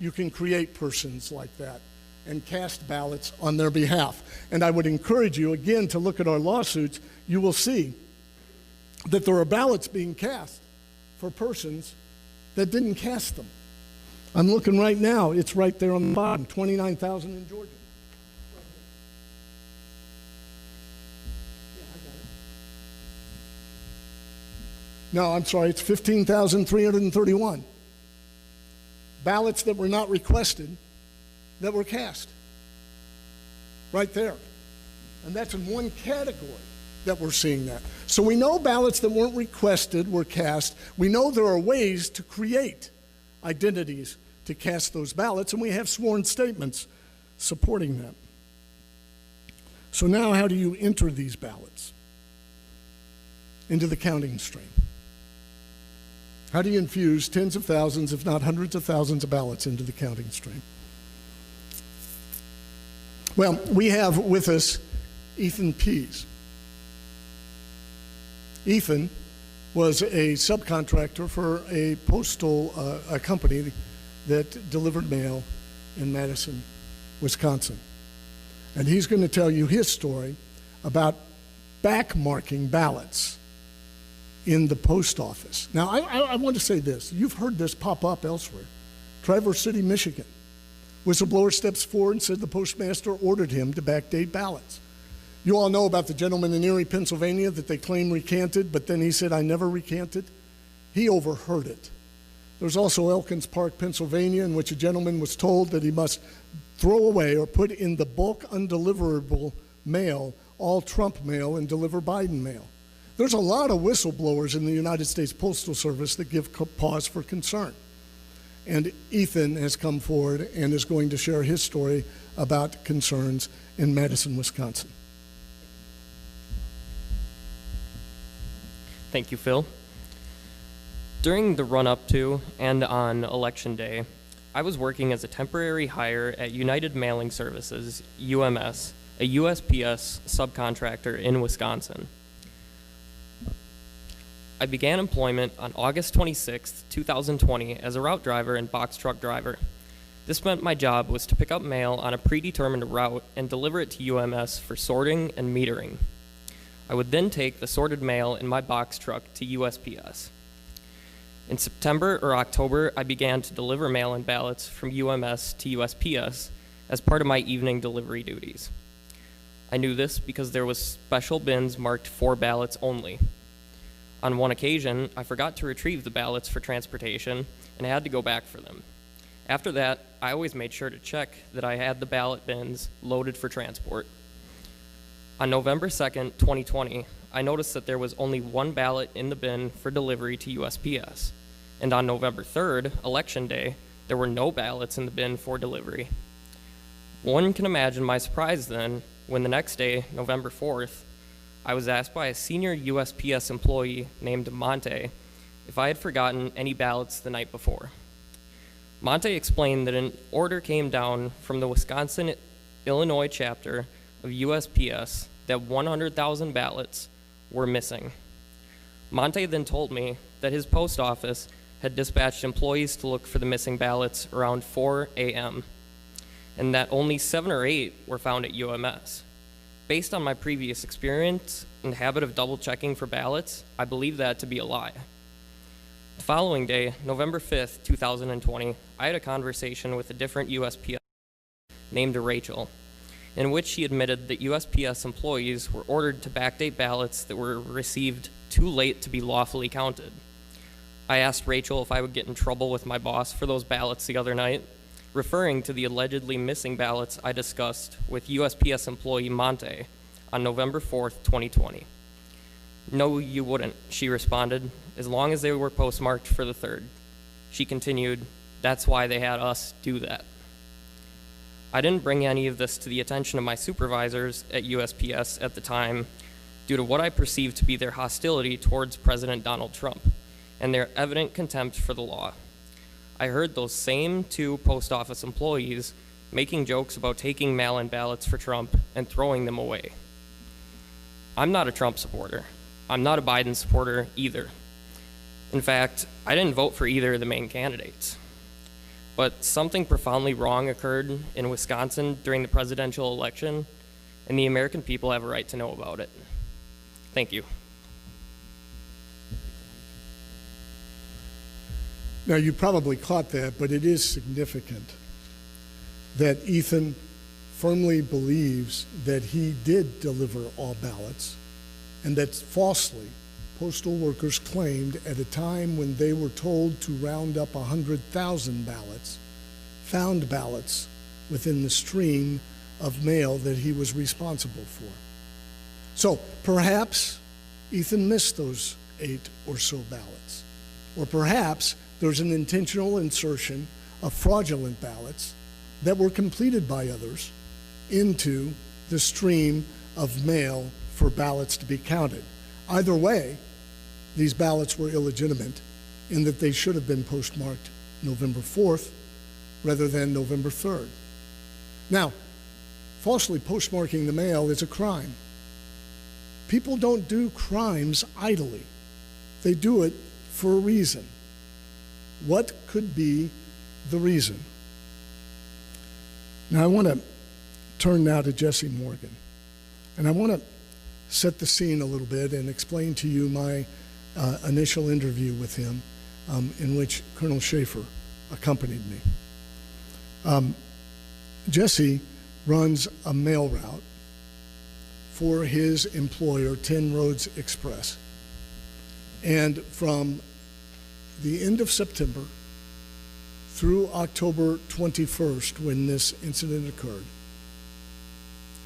you can create persons like that and cast ballots on their behalf. And I would encourage you, again, to look at our lawsuits. You will see that there are ballots being cast for persons that didn't cast them. I'm looking right now. It's right there on the bottom, 29,000 in Georgia. No, I'm sorry, it's 15,331. Ballots that were not requested that were cast. Right there. And that's in one category that we're seeing that. So we know ballots that weren't requested were cast. We know there are ways to create identities to cast those ballots, and we have sworn statements supporting that. So now how do you enter these ballots into the counting stream? How do you infuse tens of thousands, if not hundreds of thousands of ballots into the counting stream? Well, we have with us Ethan Pease. Ethan was a subcontractor for a postal company that delivered mail in Madison, Wisconsin. And he's going to tell you his story about backmarking ballots in the post office. Now, I want to say this. You've heard this pop up elsewhere. Traverse City, Michigan. Whistleblower steps forward and said the postmaster ordered him to backdate ballots. You all know about the gentleman in Erie, Pennsylvania that they claim recanted, but then he said, I never recanted. He overheard it. There's also Elkins Park, Pennsylvania, in which a gentleman was told that he must throw away or put in the bulk undeliverable mail all Trump mail and deliver Biden mail. There's a lot of whistleblowers in the United States Postal Service that give pause for concern. And Ethan has come forward and is going to share his story about concerns in Madison, Wisconsin. Thank you, Phil. During the run-up to and on Election Day, I was working as a temporary hire at United Mailing Services, UMS, a USPS subcontractor in Wisconsin. I began employment on August 26, 2020 as a route driver and box truck driver. This meant my job was to pick up mail on a predetermined route and deliver it to UMS for sorting and metering. I would then take the sorted mail in my box truck to USPS. In September or October, I began to deliver mail and ballots from UMS to USPS as part of my evening delivery duties. I knew this because there was special bins marked for ballots only. On one occasion, I forgot to retrieve the ballots for transportation and had to go back for them. After that, I always made sure to check that I had the ballot bins loaded for transport. On November 2nd, 2020, I noticed that there was only one ballot in the bin for delivery to USPS. And on November 3rd, Election Day, there were no ballots in the bin for delivery. One can imagine my surprise then when the next day, November 4th, I was asked by a senior USPS employee named Monte if I had forgotten any ballots the night before. Monte explained that an order came down from the Wisconsin-Illinois chapter of USPS that 100,000 ballots were missing. Monte then told me that his post office had dispatched employees to look for the missing ballots around 4 a.m., and that only 7 or 8 were found at UMS. Based on my previous experience and habit of double-checking for ballots, I believe that to be a lie. The following day, November 5th, 2020, I had a conversation with a different USPS named Rachel, in which she admitted that USPS employees were ordered to backdate ballots that were received too late to be lawfully counted. I asked Rachel if I would get in trouble with my boss for those ballots the other night, referring to the allegedly missing ballots I discussed with USPS employee Monte on November 4th, 2020. No, you wouldn't, she responded, as long as they were postmarked for the 3rd. She continued, that's why they had us do that. I didn't bring any of this to the attention of my supervisors at USPS at the time due to what I perceived to be their hostility towards President Donald Trump and their evident contempt for the law. I heard those same 2 post office employees making jokes about taking mail-in ballots for Trump and throwing them away. I'm not a Trump supporter. I'm not a Biden supporter either. In fact, I didn't vote for either of the main candidates. But something profoundly wrong occurred in Wisconsin during the presidential election, and the American people have a right to know about it. Thank you. Now, you probably caught that, but it is significant that Ethan firmly believes that he did deliver all ballots, and that falsely postal workers claimed at a time when they were told to round up 100,000 ballots, found ballots within the stream of mail that he was responsible for. So perhaps Ethan missed those 8 or so ballots, or perhaps there's an intentional insertion of fraudulent ballots that were completed by others into the stream of mail for ballots to be counted. Either way, these ballots were illegitimate in that they should have been postmarked November 4th rather than November 3rd. Now, falsely postmarking the mail is a crime. People don't do crimes idly. They do it for a reason. What could be the reason? Now, I want to turn now to Jesse Morgan, and I want to set the scene a little bit and explain to you my initial interview with him in which Colonel Schaefer accompanied me. Jesse runs a mail route for his employer, 10 Roads Express. And from the end of September through October 21st, when this incident occurred,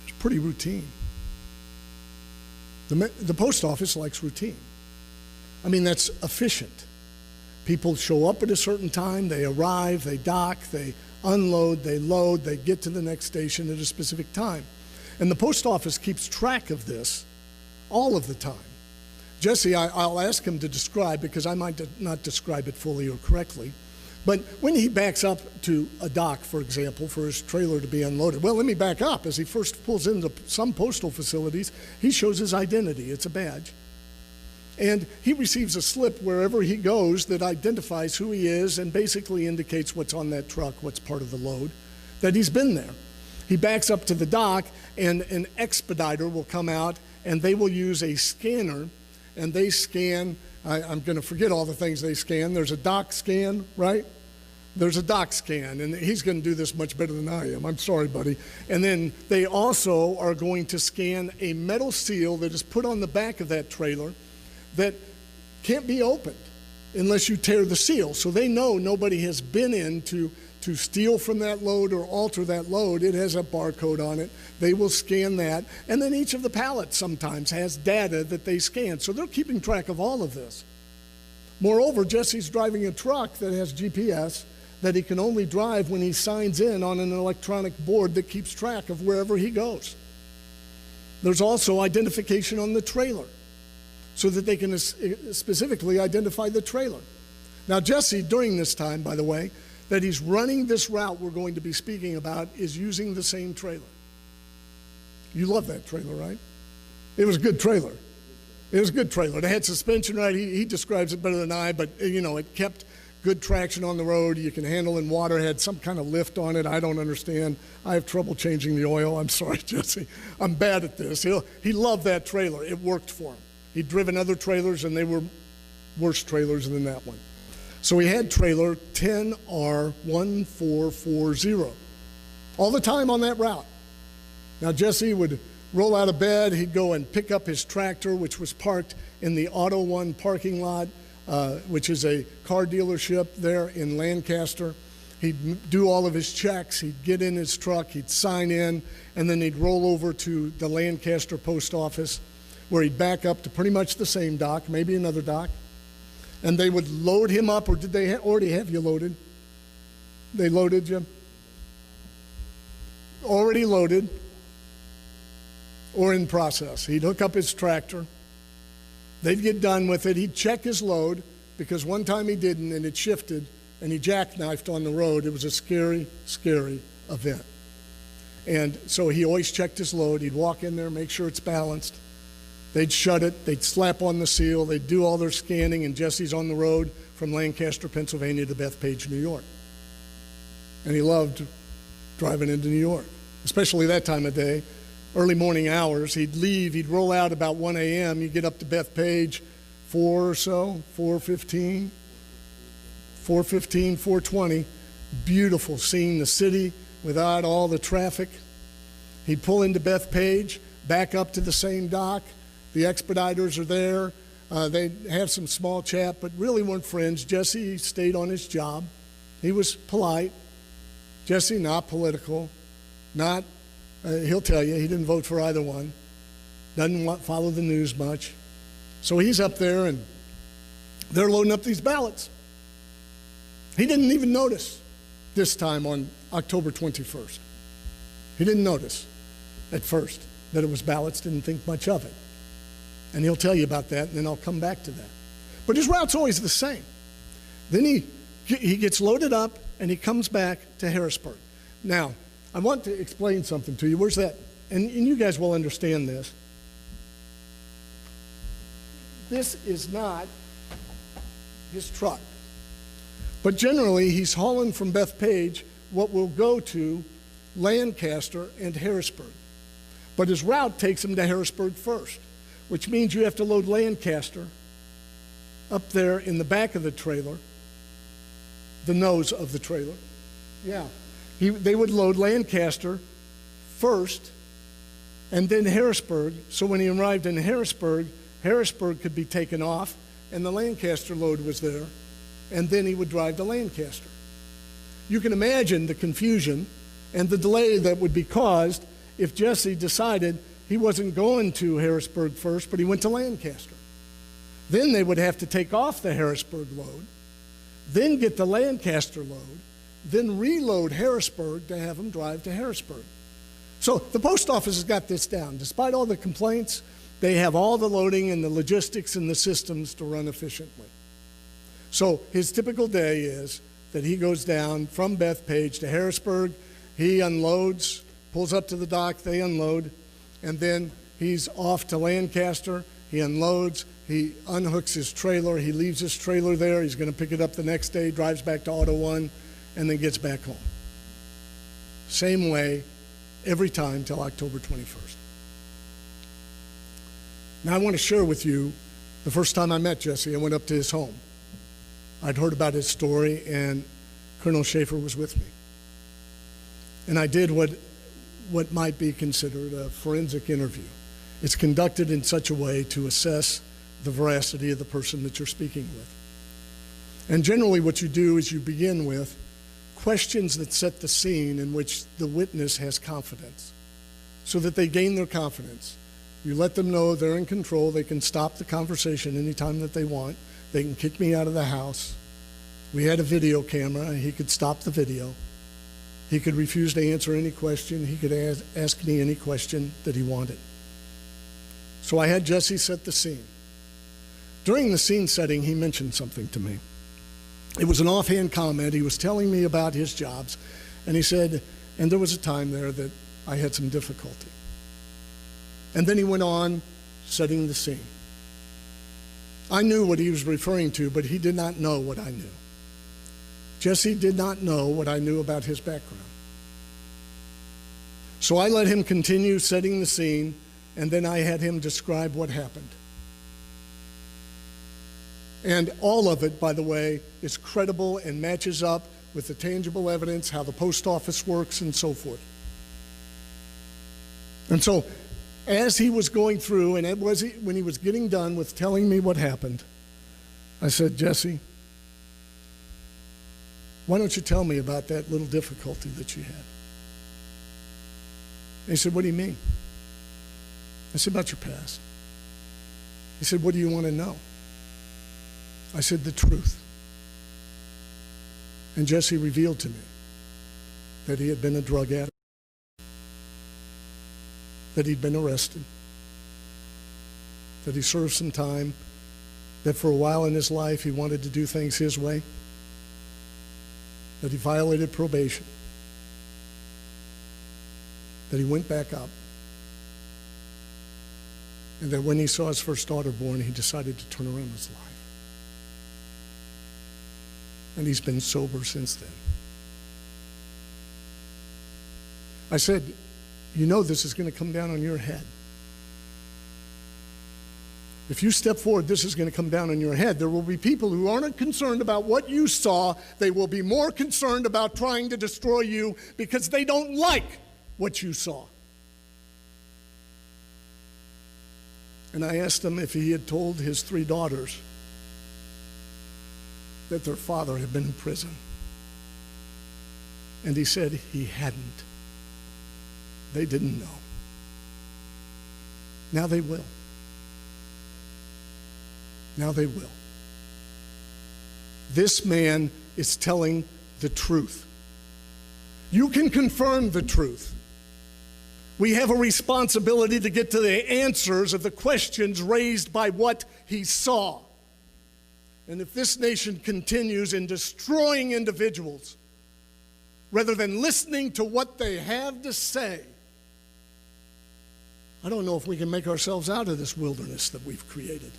it's pretty routine. The post office likes routine. I mean, that's efficient. People show up at a certain time, they arrive, they dock, they unload, they load, they get to the next station at a specific time. And the post office keeps track of this all of the time. Jesse, I'll ask him to describe, because I might not describe it fully or correctly, but when he backs up to a dock, for example, for his trailer to be unloaded, well, let me back up. As he first pulls into some postal facilities, he shows his identity. It's a badge. And he receives a slip wherever he goes that identifies who he is and basically indicates what's on that truck, what's part of the load, that he's been there. He backs up to the dock, and an expediter will come out, and they will use a scanner, and they scan. I'm going to forget all the things they scan. There's a dock scan, right? There's a dock scan, and he's going to do this much better than I am. I'm sorry, buddy. And then they also are going to scan a metal seal that is put on the back of that trailer that can't be opened unless you tear the seal. So they know nobody has been in to steal from that load or alter that load. It has a barcode on it. They will scan that. And then each of the pallets sometimes has data that they scan. So they're keeping track of all of this. Moreover, Jesse's driving a truck that has GPS that he can only drive when he signs in on an electronic board that keeps track of wherever he goes. There's also identification on the trailer so that they can specifically identify the trailer. Now, Jesse, during this time, by the way, that he's running this route we're going to be speaking about is using the same trailer. You love that trailer, right? It was a good trailer. It was a good trailer. It had suspension, right? He describes it better than I, but you know, it kept good traction on the road. You can handle in water. It had some kind of lift on it. I don't understand. I have trouble changing the oil. I'm sorry, Jesse. I'm bad at this. He loved that trailer. It worked for him. He'd driven other trailers, and they were worse trailers than that one. So he had trailer 10R1440 all the time on that route. Now, Jesse would roll out of bed. He'd go and pick up his tractor, which was parked in the Auto One parking lot which is a car dealership there in Lancaster. He'd do all of his checks, he'd get in his truck, he'd sign in, and then he'd roll over to the Lancaster post office, where he'd back up to pretty much the same dock, maybe another dock, and they would load him up. Or did they already have you loaded? They loaded you? Already loaded or in process. He'd hook up his tractor. They'd get done with it. He'd check his load, because one time he didn't, and it shifted, and he jackknifed on the road. It was a scary, scary event. And so he always checked his load. He'd walk in there, make sure it's balanced. They'd shut it. They'd slap on the seal. They'd do all their scanning, and Jesse's on the road from Lancaster, Pennsylvania to Bethpage, New York. And he loved driving into New York, especially that time of day, early morning hours. He'd leave. He'd roll out about 1 a.m. You get up to Bethpage 4 or so, 4:15, 4:20. Beautiful, seeing the city without all the traffic. He'd pull into Bethpage, back up to the same dock. The expediters are there. They'd have some small chat, but really weren't friends. Jesse stayed on his job. He was polite. Jesse, not political, not, he'll tell you, he didn't vote for either one. Doesn't follow the news much. So he's up there, and they're loading up these ballots. He didn't even notice this time on October 21st. He didn't notice at first that it was ballots, didn't think much of it. And he'll tell you about that, and then I'll come back to that. But his route's always the same. Then he gets loaded up, and he comes back to Harrisburg. Now, I want to explain something to you. Where's that? And you guys will understand this. This is not his truck. But generally, he's hauling from Bethpage what will go to Lancaster and Harrisburg. But his route takes him to Harrisburg first, which means you have to load Lancaster up there in the back of the trailer, the nose of the trailer. Yeah. They would load Lancaster first and then Harrisburg. So when he arrived in Harrisburg, Harrisburg could be taken off and the Lancaster load was there, and then he would drive to Lancaster. You can imagine the confusion and the delay that would be caused if Jesse decided he wasn't going to Harrisburg first, but he went to Lancaster. Then they would have to take off the Harrisburg load, then get the Lancaster load, then reload Harrisburg to have him drive to Harrisburg. So the post office has got this down. Despite all the complaints, they have all the loading and the logistics and the systems to run efficiently. So his typical day is that he goes down from Bethpage to Harrisburg, he unloads, pulls up to the dock, they unload, and then he's off to Lancaster, he unloads, he unhooks his trailer, he leaves his trailer there, he's going to pick it up the next day, drives back to Auto One, and then gets back home. Same way every time till October 21st. Now I want to share with you the first time I met Jesse. I went up to his home. I'd heard about his story, and Colonel Schaefer was with me. And I did what might be considered a forensic interview. It's conducted in such a way to assess the veracity of the person that you're speaking with. And generally what you do is you begin with questions that set the scene in which the witness has confidence, so that they gain their confidence. You let them know they're in control. They can stop the conversation anytime that they want. They can kick me out of the house. We had a video camera. He could stop the video. He could refuse to answer any question. He could ask me any question that he wanted. So I had Jesse set the scene. During the scene setting, he mentioned something to me. It was an offhand comment. He was telling me about his jobs, and he said, and there was a time there that I had some difficulty. And then he went on setting the scene. I knew what he was referring to, but he did not know what I knew. Jesse did not know what I knew about his background. So I let him continue setting the scene, and then I had him describe what happened. And all of it, by the way, is credible and matches up with the tangible evidence, how the post office works, and so forth. And so, as he was going through, and when he was getting done with telling me what happened, I said, Jesse, why don't you tell me about that little difficulty that you had? And he said, what do you mean? I said, about your past. He said, what do you want to know? I said, the truth. And Jesse revealed to me that he had been a drug addict, that he'd been arrested, that he served some time, that for a while in his life he wanted to do things his way, that he violated probation, that he went back up, and that when he saw his first daughter born, he decided to turn around his life. And he's been sober since then. I said, you know this is going to come down on your head. If you step forward, this is going to come down on your head. There will be people who aren't concerned about what you saw. They will be more concerned about trying to destroy you because they don't like what you saw. And I asked him if he had told his 3 daughters that their father had been in prison. And he said he hadn't. They didn't know. Now they will. Now they will. This man is telling the truth. You can confirm the truth. We have a responsibility to get to the answers of the questions raised by what he saw. And if this nation continues in destroying individuals rather than listening to what they have to say, I don't know if we can make ourselves out of this wilderness that we've created.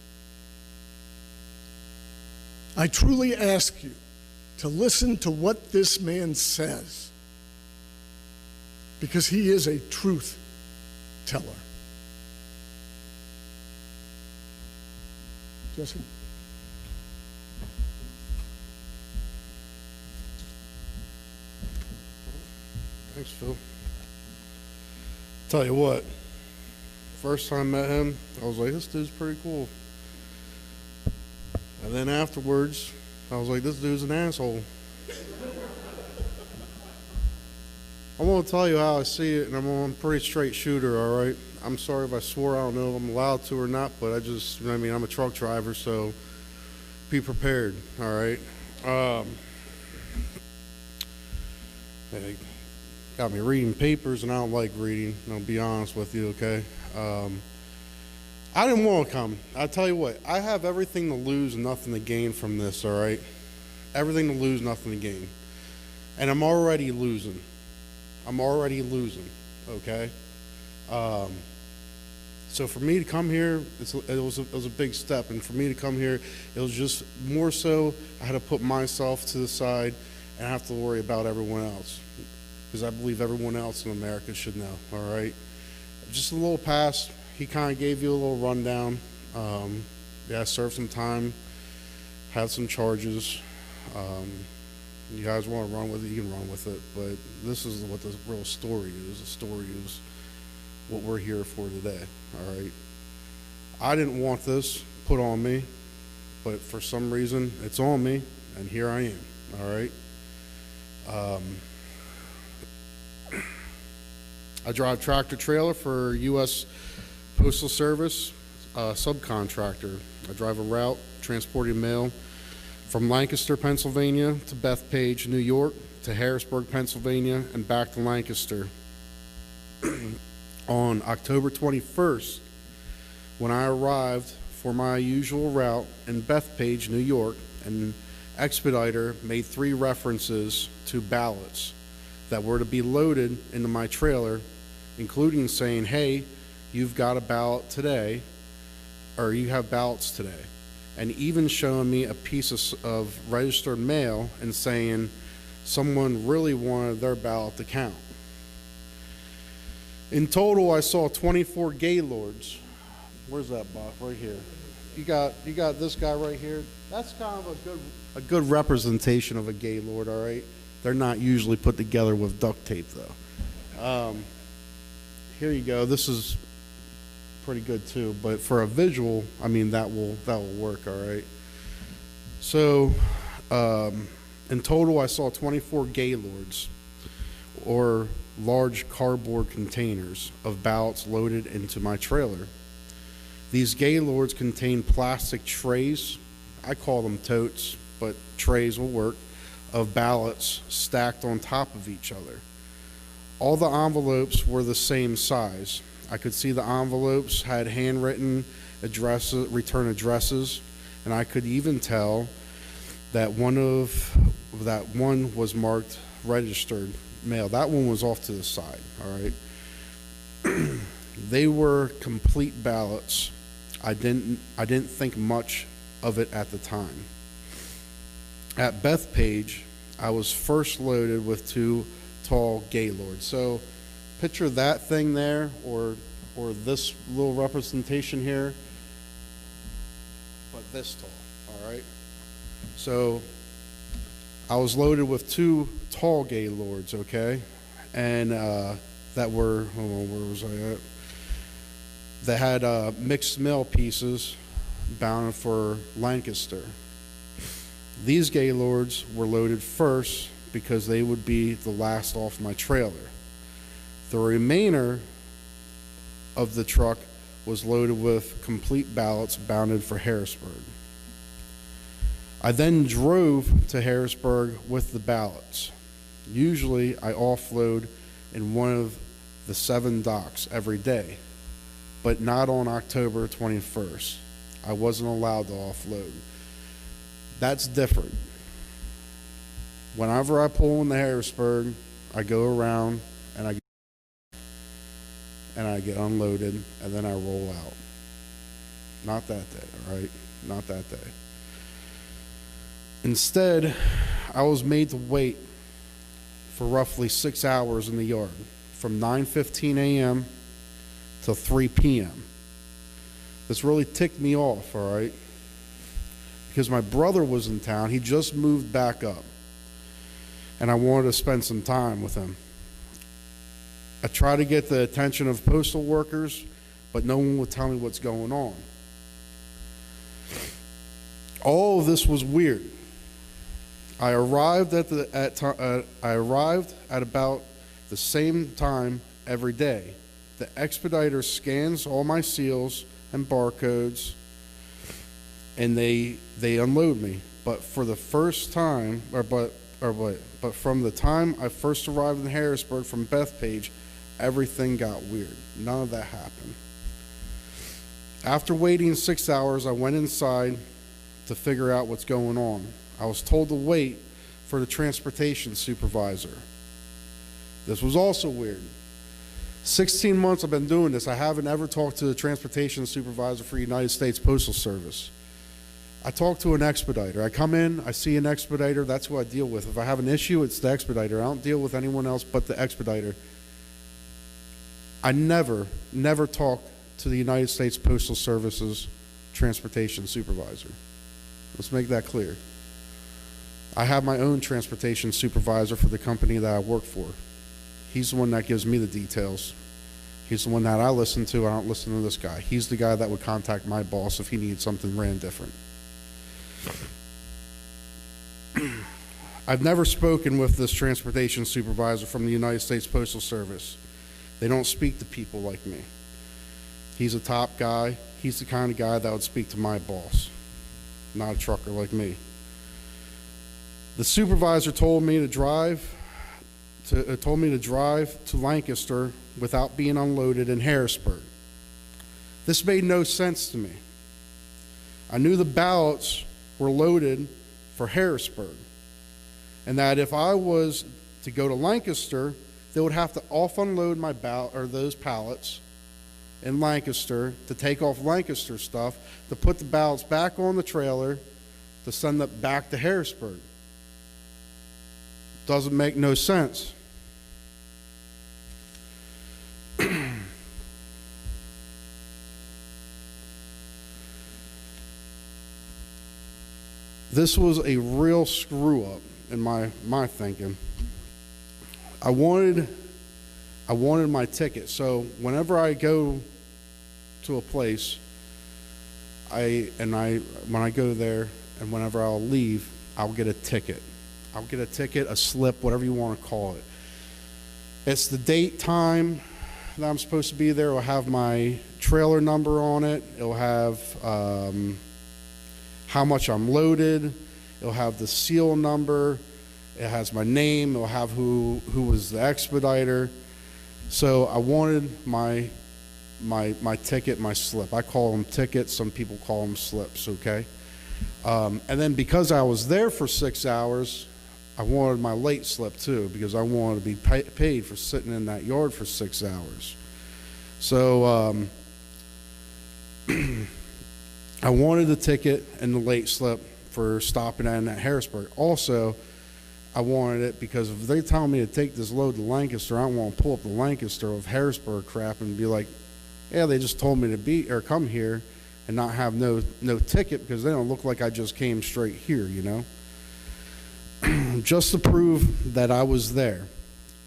I truly ask you to listen to what this man says, because he is a truth teller. Jesse? Thanks, Phil. Tell you what, first time I met him, I was like, this dude's pretty cool. And then afterwards, I was like, this dude's an asshole. I want to tell you how I see it, and I'm a pretty straight shooter, all right? I'm sorry if I swore. I don't know if I'm allowed to or not, but I'm a truck driver, so be prepared, all right? They got me reading papers, and I don't like reading, I'll be honest with you, okay? I didn't want to come. I'll tell you what, I have everything to lose and nothing to gain from this, all right? Everything to lose, nothing to gain. And I'm already losing. Okay? So for me to come here, it was a big step. And for me to come here, it was just more so I had to put myself to the side and I have to worry about everyone else. Because I believe everyone else in America should know, all right? Just a little past. He kind of gave you a little rundown. Yeah, I served some time, had some charges. You guys want to run with it, you can run with it. But this is what the real story is. The story is what we're here for today, all right? I didn't want this put on me, but for some reason, it's on me, and here I am, all right? I drive tractor trailer for U.S. Postal Service, subcontractor. I drive a route transporting mail from Lancaster, Pennsylvania to Bethpage, New York to Harrisburg, Pennsylvania, and back to Lancaster. On October 21st, when I arrived for my usual route in Bethpage, New York, an expediter made 3 references to ballots that were to be loaded into my trailer, including saying, hey, you've got a ballot today, or you have ballots today, and even showing me a piece of registered mail and saying someone really wanted their ballot to count. In total, I saw 24 gaylords. Where's that box? Right here. You got this guy right here. That's kind of a good representation of a gaylord, all right? They're not usually put together with duct tape, though. Here you go. This is pretty good too, but for a visual, I mean, that will work, all right? So, in total, I saw 24 gaylords, or large cardboard containers of ballots loaded into my trailer. These gaylords contain plastic trays, I call them totes, but trays will work, of ballots stacked on top of each other. All the envelopes were the same size. I could see the envelopes had handwritten addresses, return addresses, and I could even tell that one was marked registered mail. That one was off to the side, all right? They were complete ballots. I didn't think much of it at the time. At Bethpage, I was first loaded with 2 tall gaylords. So picture that thing there, or this little representation here, but this tall, all right? So I was loaded with 2 tall gaylords, okay? And that were, hold on, where was I at? That had mixed mail pieces bound for Lancaster. These gaylords were loaded first because they would be the last off my trailer. The remainder of the truck was loaded with complete ballots bounded for Harrisburg. I then drove to Harrisburg with the ballots. Usually I offload in one of the 7 docks every day, but not on October 21st. I wasn't allowed to offload. That's different. Whenever I pull into Harrisburg, I go around and I get unloaded, and then I roll out. Not that day, all right? Not that day. Instead, I was made to wait for roughly 6 hours in the yard, from 9:15 a.m. till 3 p.m. This really ticked me off, all right? Because my brother was in town. He just moved back up, and I wanted to spend some time with him. I tried to get the attention of postal workers, but no one would tell me what's going on. All of this was weird. I arrived at about the same time every day. The expediter scans all my seals and barcodes, and they unload me. But for the first time, but from the time I first arrived in Harrisburg from Bethpage, everything got weird. None of that happened. After waiting 6 hours, I went inside to figure out what's going on. I was told to wait for the transportation supervisor. This was also weird. 16 months I've been doing this. I haven't ever talked to the transportation supervisor for United States Postal Service. I talk to an expediter. I come in, I see an expediter, that's who I deal with. If I have an issue, it's the expediter. I don't deal with anyone else but the expediter. I never talk to the United States Postal Service's transportation supervisor. Let's make that clear. I have my own transportation supervisor for the company that I work for. He's the one that gives me the details. He's the one that I listen to. I don't listen to this guy. He's the guy that would contact my boss if he needs something ran different. I've never spoken with this transportation supervisor from the United States Postal Service. They don't speak to people like me. He's a top guy. He's the kind of guy that would speak to my boss, not a trucker like me. The supervisor told me to drive to Lancaster without being unloaded in Harrisburg. This made no sense to me. I knew the ballots were loaded for Harrisburg, and that if I was to go to Lancaster, they would have to off-unload my those pallets in Lancaster to take off Lancaster stuff, to put the ballots back on the trailer, to send it back to Harrisburg. Doesn't make no sense. This was a real screw up in my thinking. I wanted my ticket. So whenever I go to a place, when I go there and whenever I'll leave, I'll get a ticket. I'll get a ticket, a slip, whatever you want to call it. It's the date, time that I'm supposed to be there. It'll have my trailer number on it. It'll have how much I'm loaded. It'll have the seal number. It has my name. It'll have who was the expediter. So I wanted my ticket, my slip. I call them tickets. Some people call them slips, okay? And then because I was there for 6 hours, I wanted my late slip too, because I wanted to be paid for sitting in that yard for 6 hours. So I wanted the ticket and the late slip for stopping in at Harrisburg. Also, I wanted it because if they tell me to take this load to Lancaster, I don't want to pull up the Lancaster of Harrisburg crap and be like, yeah, they just told me to come here and not have no ticket, because they don't look like I just came straight here, you know? Just to prove that I was there.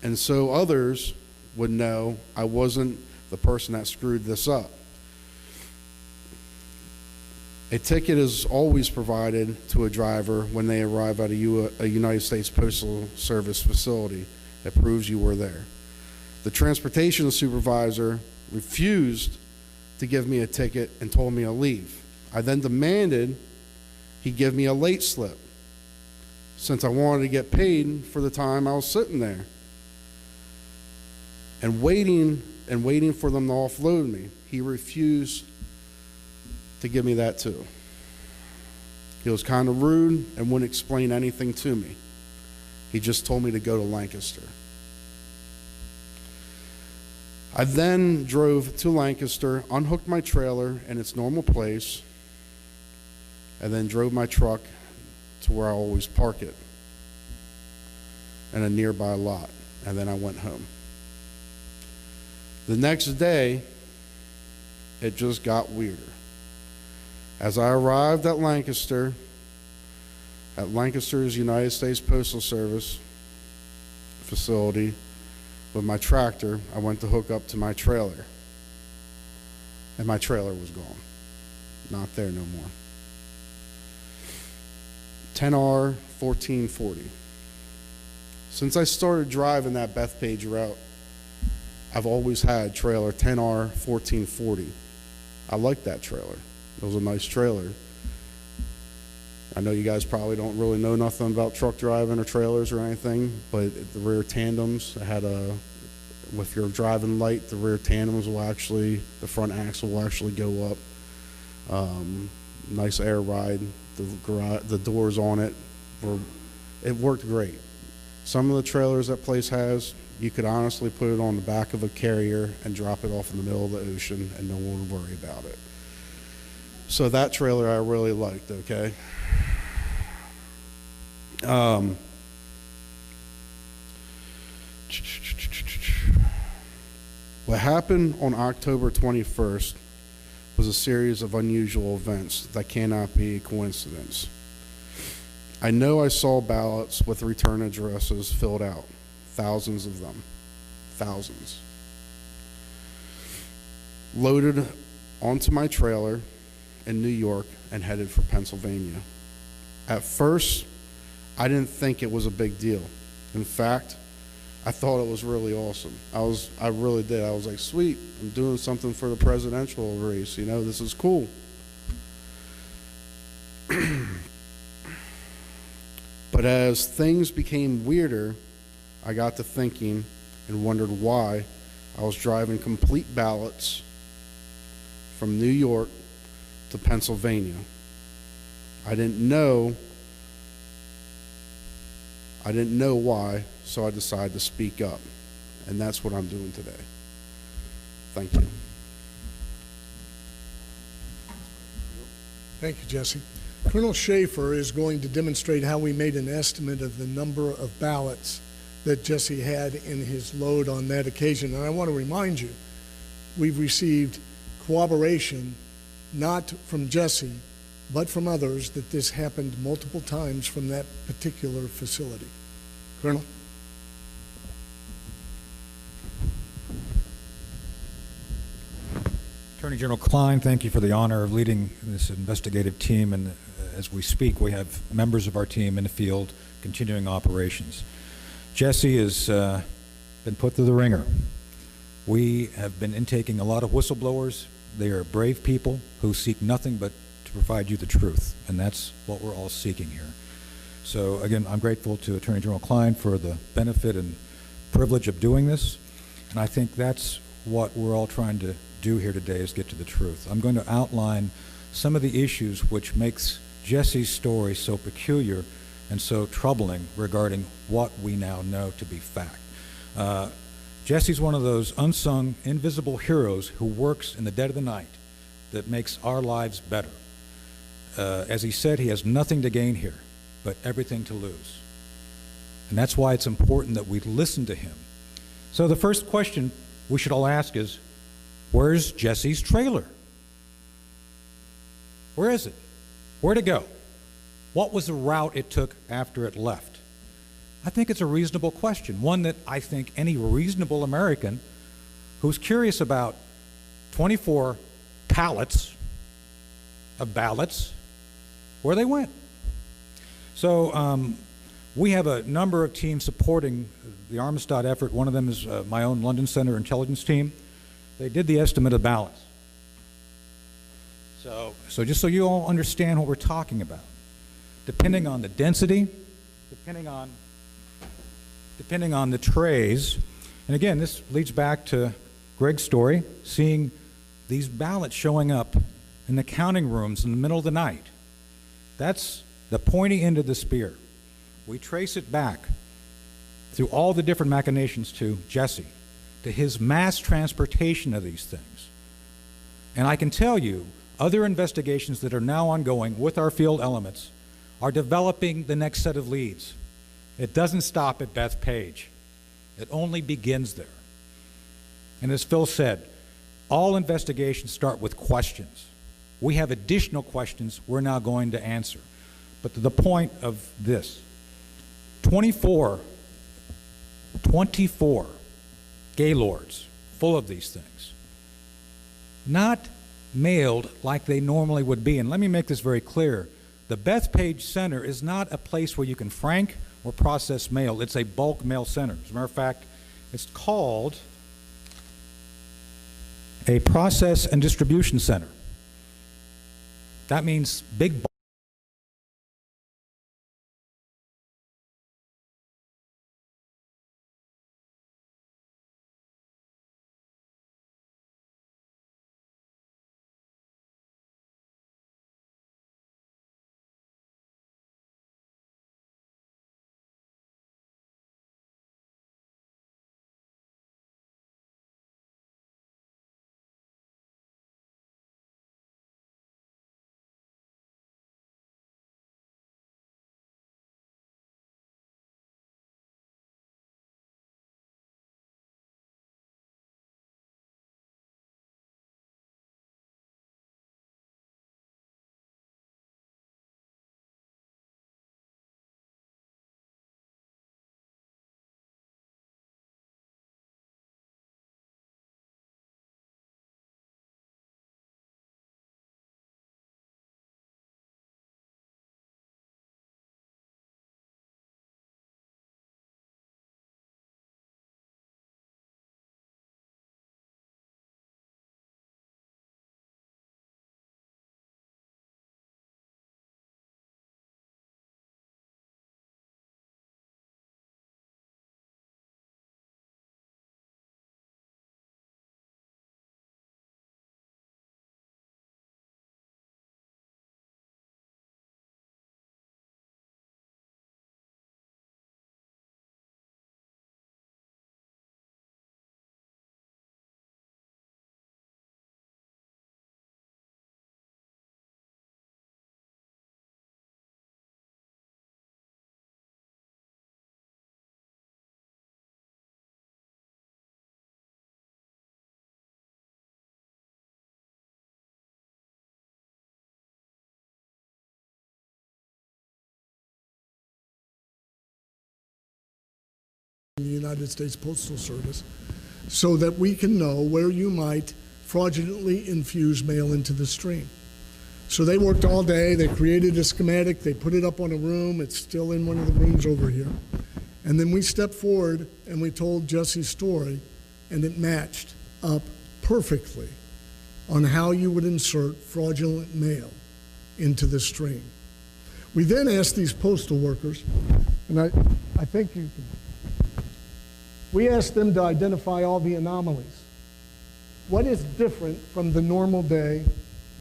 And so others would know I wasn't the person that screwed this up. A ticket is always provided to a driver when they arrive at a United States Postal Service facility that proves you were there. The transportation supervisor refused to give me a ticket and told me to leave. I then demanded he give me a late slip, since I wanted to get paid for the time I was sitting there. And waiting for them to offload me, he refused to give me that too. He was kind of rude and wouldn't explain anything to me. He just told me to go to Lancaster. I then drove to Lancaster, unhooked my trailer in its normal place, and then drove my truck to where I always park it in a nearby lot, and then I went home. The next day, it just got weirder. As I arrived at Lancaster's United States Postal Service facility with my tractor, I went to hook up to my trailer, and my trailer was gone. Not there no more. 10R 1440. Since I started driving that Bethpage route, I've always had trailer 10R 1440. I like that trailer. It was a nice trailer. I know you guys probably don't really know nothing about truck driving or trailers or anything, but the rear tandems, it had with your driving light, the rear tandems will actually, the front axle will actually go up. Nice air ride. The doors on it worked great. Some of the trailers that place has, you could honestly put it on the back of a carrier and drop it off in the middle of the ocean and no one would worry about it. So that trailer I really liked, okay? What happened on October 21st was a series of unusual events that cannot be a coincidence. I know I saw ballots with return addresses filled out, thousands of them, thousands. Loaded onto my trailer in New York and headed for Pennsylvania. At first, I didn't think it was a big deal. In fact, I thought it was really awesome. I really did. I was like, sweet, I'm doing something for the presidential race, you know, this is cool. But as things became weirder, I got to thinking and wondered why I was driving complete ballots from New York to Pennsylvania. I didn't know why, so I decided to speak up. And that's what I'm doing today. Thank you. Thank you, Jesse. Colonel Schaefer is going to demonstrate how we made an estimate of the number of ballots that Jesse had in his load on that occasion. And I want to remind you, we've received corroboration, not from Jesse, but from others, that this happened multiple times from that particular facility. Colonel? Attorney General Klein, thank you for the honor of leading this investigative team, and as we speak, we have members of our team in the field continuing operations. Jesse has been put through the ringer. We have been intaking a lot of whistleblowers. They are brave people who seek nothing but to provide you the truth, and that's what we're all seeking here. So again, I'm grateful to Attorney General Klein for the benefit and privilege of doing this, and I think that's what we're all trying to do here today, is get to the truth. I'm going to outline some of the issues which makes Jesse's story so peculiar and so troubling regarding what we now know to be fact. Jesse's one of those unsung, invisible heroes who works in the dead of the night that makes our lives better. As he said, he has nothing to gain here, but everything to lose. And that's why it's important that we listen to him. So the first question we should all ask is, where's Jesse's trailer? Where is it? Where'd it go? What was the route it took after it left? I think it's a reasonable question, one that I think any reasonable American who's curious about 24 pallets of ballots, where they went. So we have a number of teams supporting the Amistad effort. One of them is my own London Center intelligence team. They did the estimate of ballots. So just so you all understand what we're talking about, depending on the density, depending on the trays, and again, this leads back to Greg's story, seeing these ballots showing up in the counting rooms in the middle of the night. That's the pointy end of the spear. We trace it back through all the different machinations to Jesse, to his mass transportation of these things. And I can tell you, other investigations that are now ongoing with our field elements are developing the next set of leads. It doesn't stop at Bethpage. It only begins there. And as Phil said, all investigations start with questions. We have additional questions we're now going to answer. But to the point of this, 24 gaylords full of these things, not mailed like they normally would be. And let me make this very clear. The Bethpage Center is not a place where you can frank or process mail. It's a bulk mail center. As a matter of fact, it's called a process and distribution center. That means big bulk. The United States Postal Service, so that we can know where you might fraudulently infuse mail into the stream. So they worked all day, they created a schematic, they put it up on a room, it's still in one of the rooms over here. And then we stepped forward and we told Jesse's story, and it matched up perfectly on how you would insert fraudulent mail into the stream. We then asked these postal workers, and I think you can, we asked them to identify all the anomalies. What is different from the normal day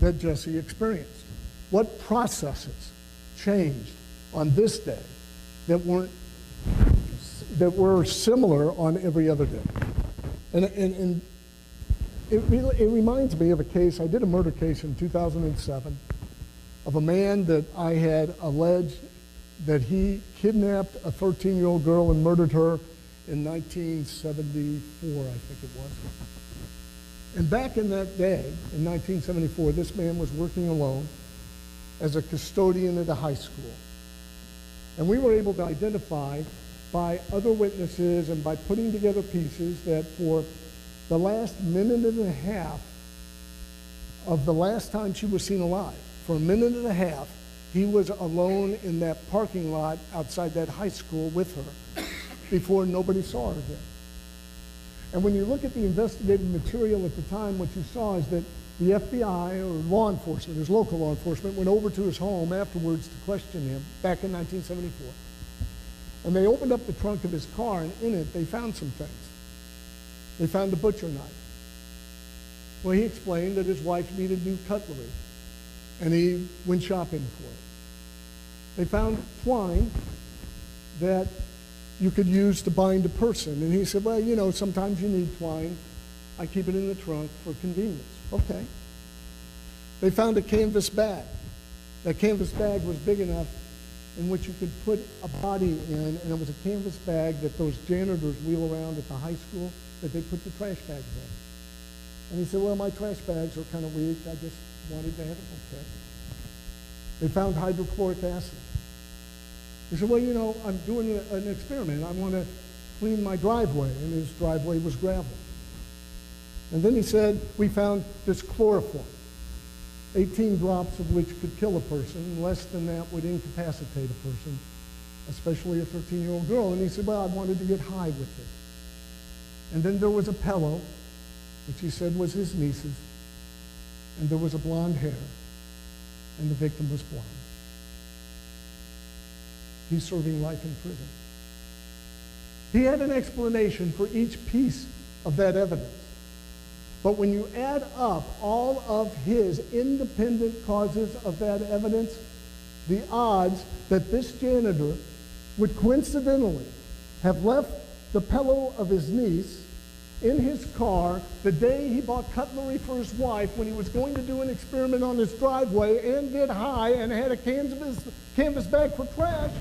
that Jesse experienced? What processes changed on this day that were similar on every other day? And it reminds me of a case. I did a murder case in 2007 of a man that I had alleged that he kidnapped a 13-year-old girl and murdered her in 1974, I think it was. And back in that day, in 1974, this man was working alone as a custodian at a high school. And we were able to identify by other witnesses and by putting together pieces that for the last minute and a half of the last time she was seen alive, for a minute and a half, he was alone in that parking lot outside that high school with her before nobody saw her again. And when you look at the investigative material at the time, what you saw is that the FBI or law enforcement, his local law enforcement, went over to his home afterwards to question him back in 1974. And they opened up the trunk of his car, and in it they found some things. They found a butcher knife. Well, he explained that his wife needed new cutlery, and he went shopping for it. They found twine that you could use to bind a person. And he said, well, you know, sometimes you need twine. I keep it in the trunk for convenience. Okay. They found a canvas bag. That canvas bag was big enough in which you could put a body in, and it was a canvas bag that those janitors wheel around at the high school that they put the trash bags in. And he said, well, my trash bags are kind of weak. I just wanted to have it. Okay. They found hydrochloric acid. He said, well, you know, I'm doing an experiment. I want to clean my driveway, and his driveway was gravel. And then he said, we found this chloroform, 18 drops of which could kill a person. Less than that would incapacitate a person, especially a 13-year-old girl. And he said, well, I wanted to get high with it. And then there was a pillow, which he said was his niece's, and there was a blonde hair, and the victim was blonde. He's serving life in prison. He had an explanation for each piece of that evidence. But when you add up all of his independent causes of that evidence, the odds that this janitor would coincidentally have left the pillow of his niece in his car the day he bought cutlery for his wife when he was going to do an experiment on his driveway and get high and had a canvas bag for trash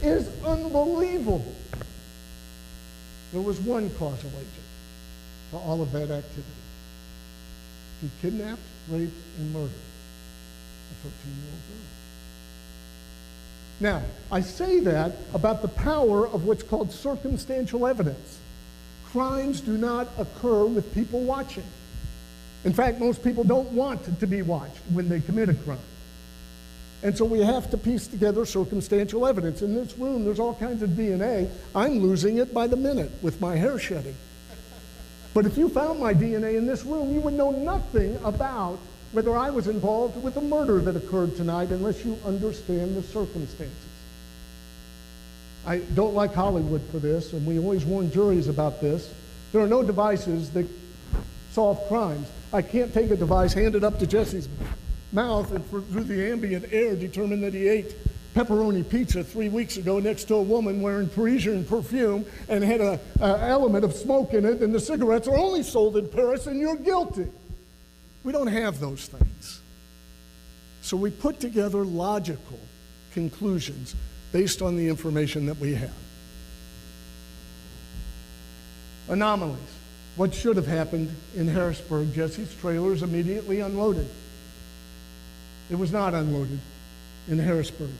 is unbelievable. There was one causal agent to all of that activity. He kidnapped, raped, and murdered a 13-year-old girl. Now, I say that about the power of what's called circumstantial evidence. Crimes do not occur with people watching. In fact, most people don't want to be watched when they commit a crime. And so we have to piece together circumstantial evidence. In this room, there's all kinds of DNA. I'm losing it by the minute with my hair shedding. But if you found my DNA in this room, you would know nothing about whether I was involved with the murder that occurred tonight unless you understand the circumstances. I don't like Hollywood for this, and we always warn juries about this. There are no devices that solve crimes. I can't take a device, hand it up to Jesse's mouth, and through the ambient air determine that he ate pepperoni pizza 3 weeks ago next to a woman wearing Parisian perfume and had an element of smoke in it, and the cigarettes are only sold in Paris, and you're guilty. We don't have those things. So we put together logical conclusions based on the information that we have. Anomalies. What should have happened in Harrisburg? Jesse's trailer is immediately unloaded. It was not unloaded in Harrisburg,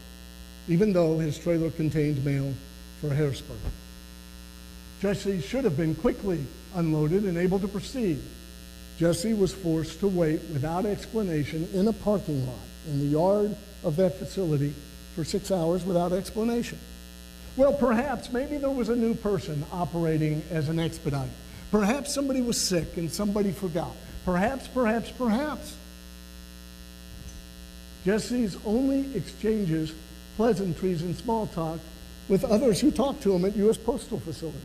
even though his trailer contained mail for Jesse was forced to wait without explanation in a parking lot in the yard of that facility for 6 hours without explanation. Well, perhaps, maybe there was a new person operating as an expediter. Perhaps somebody was sick and somebody forgot. Perhaps. Jesse's only exchanges pleasantries and small talk with others who talk to him at U.S. postal facilities.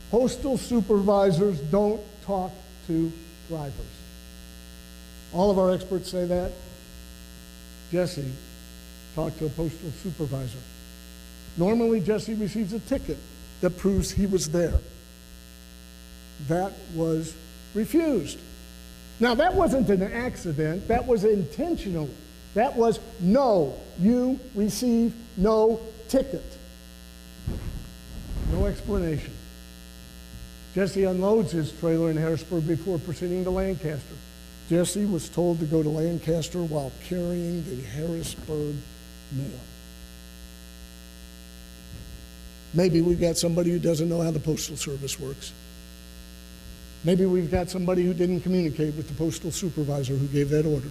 Postal supervisors don't talk to drivers. All of our experts say that. Jesse talked to a postal supervisor. Normally, Jesse receives a ticket that proves he was there. That was refused. Now, that wasn't an accident. That was intentional. That was, no, you receive no ticket. No explanation. Jesse unloads his trailer in Harrisburg before proceeding to Lancaster. Jesse was told to go to Lancaster while carrying the Harrisburg mail. Maybe we've got somebody who doesn't know how the Postal Service works. Maybe we've got somebody who didn't communicate with the postal supervisor who gave that order.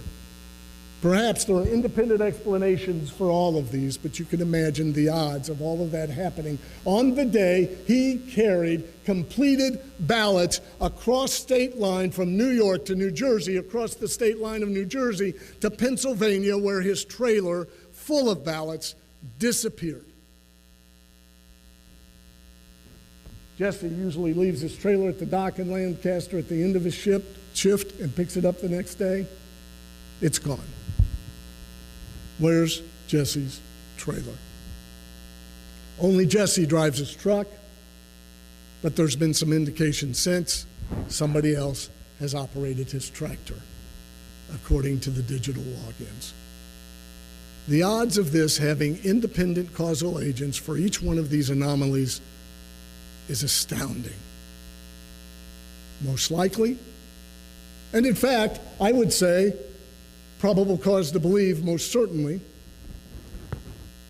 Perhaps there are independent explanations for all of these, but you can imagine the odds of all of that happening on the day he carried completed ballots across state line from New York to New Jersey, across the state line of New Jersey to Pennsylvania, where his trailer full of ballots disappeared. Jesse usually leaves his trailer at the dock in Lancaster at the end of his shift and picks it up the next day. It's gone. Where's Jesse's trailer? Only Jesse drives his truck, but there's been some indication since somebody else has operated his tractor, according to the digital logins. The odds of this having independent causal agents for each one of these anomalies is astounding. Most likely, and in fact, I would say, probable cause to believe, most certainly,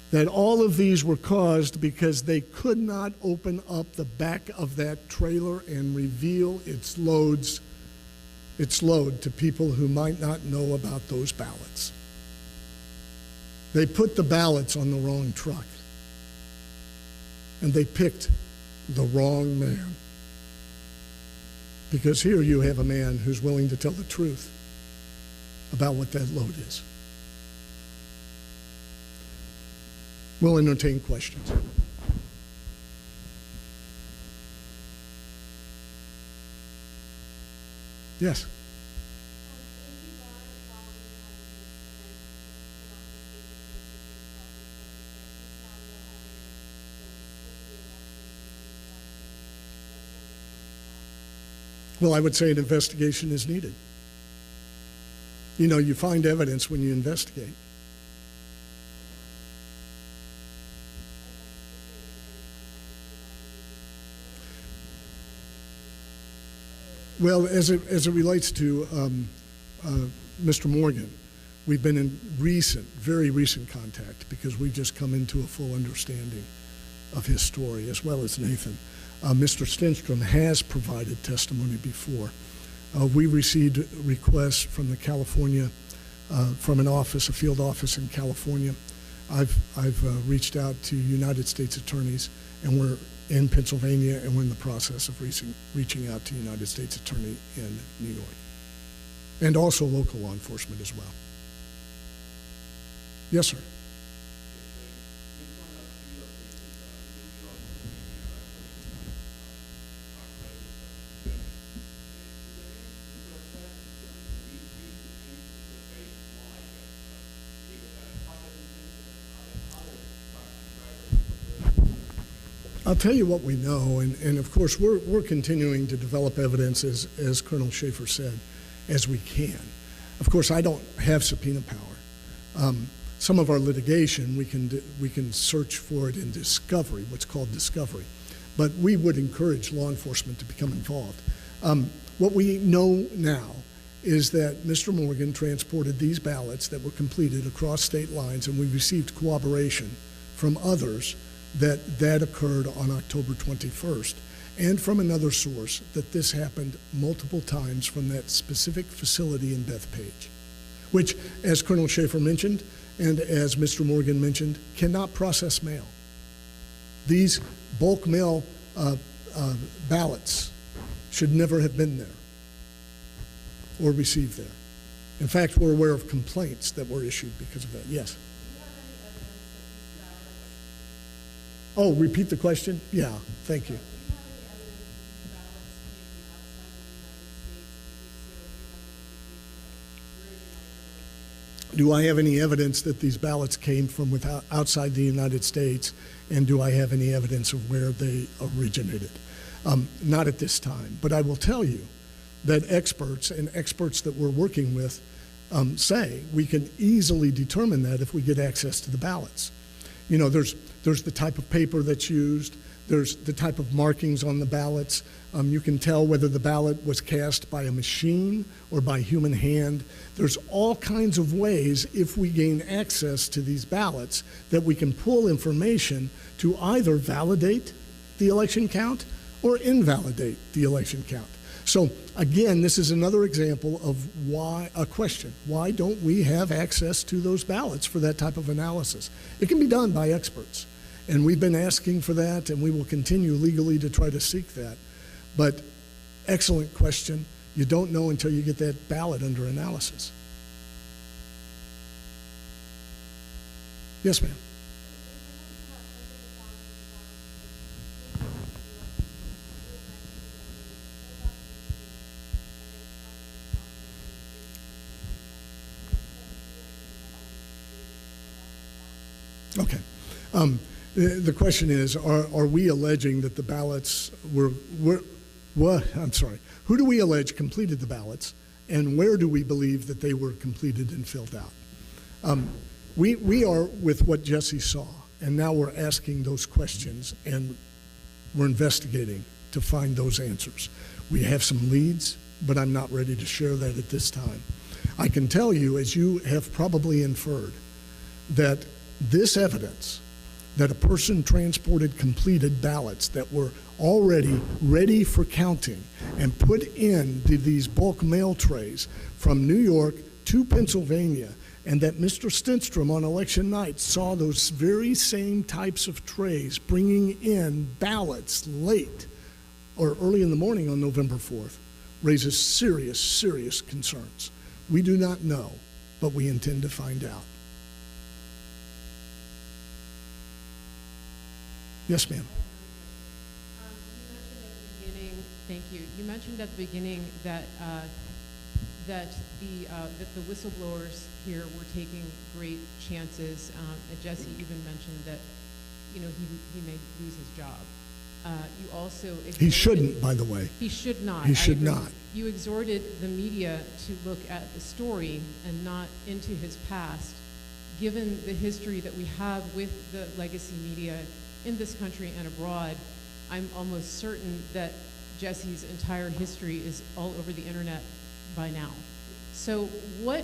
that all of these were caused because they could not open up the back of that trailer and reveal its load to people who might not know about those ballots. They put the ballots on the wrong truck, and they picked the wrong man. Because here you have a man who's willing to tell the truth about what that load is. We'll entertain questions. Yes. Well, I would say an investigation is needed. You know, you find evidence when you investigate. Well, as it relates to Mr. Morgan, we've been in very recent contact because we just come into a full understanding of his story, as well as Nathan. Mr. Stenstrom has provided testimony before. We received requests from the California, from an office, a field office in California. I've reached out to United States attorneys, and we're in Pennsylvania, and we're in the process of reaching out to United States attorney in New York, and also local law enforcement as well. Yes, sir. I'll tell you what we know, and of course we're continuing to develop evidence, as Colonel Schaefer said, as we can. Of course, I don't have subpoena power. Some of our litigation, we can search for it in discovery, what's called discovery, but we would encourage law enforcement to become involved. What we know now is that Mr. Morgan transported these ballots that were completed across state lines, and we received cooperation from others that occurred on October 21st. and from another source that this happened multiple times from that specific facility in Bethpage, which, as Colonel Schaefer mentioned, and as Mr. Morgan mentioned, cannot process mail. These bulk mail ballots should never have been there or received there. In fact, we're aware of complaints that were issued because of that. Yes? Oh, repeat the question? Yeah, thank you. Do I have any evidence that these ballots came from outside the United States, and do I have any evidence of where they originated? Not at this time, but I will tell you that experts and experts that we're working with say we can easily determine that if we get access to the ballots. You know, there's the type of paper that's used, there's the type of markings on the ballots. You can tell whether the ballot was cast by a machine or by human hand. There's all kinds of ways, if we gain access to these ballots, that we can pull information to either validate the election count or invalidate the election count. So again, this is another example of why don't we have access to those ballots for that type of analysis? It can be done by experts, and we've been asking for that, and we will continue legally to try to seek that. But excellent question. You don't know until you get that ballot under analysis. Yes, ma'am. Okay. The question is, are we alleging that the ballots who do we allege completed the ballots, and where do we believe that they were completed and filled out? We are with what Jesse saw, and now we're asking those questions, and we're investigating to find those answers. We have some leads, but I'm not ready to share that at this time. I can tell you, as you have probably inferred, that this evidence that a person transported completed ballots that were already ready for counting and put into these bulk mail trays from New York to Pennsylvania, and that Mr. Stenstrom on election night saw those very same types of trays bringing in ballots late or early in the morning on November 4th, raises serious, serious concerns. We do not know, but we intend to find out. Yes, ma'am. Thank you. You mentioned at the beginning that that the whistleblowers here were taking great chances. Jesse even mentioned that he may lose his job. You also he shouldn't, by the way. He should not. He should not. You exhorted the media to look at the story and not into his past. Given the history that we have with the legacy media in this country and abroad, I'm almost certain that Jesse's entire history is all over the internet by now. So what,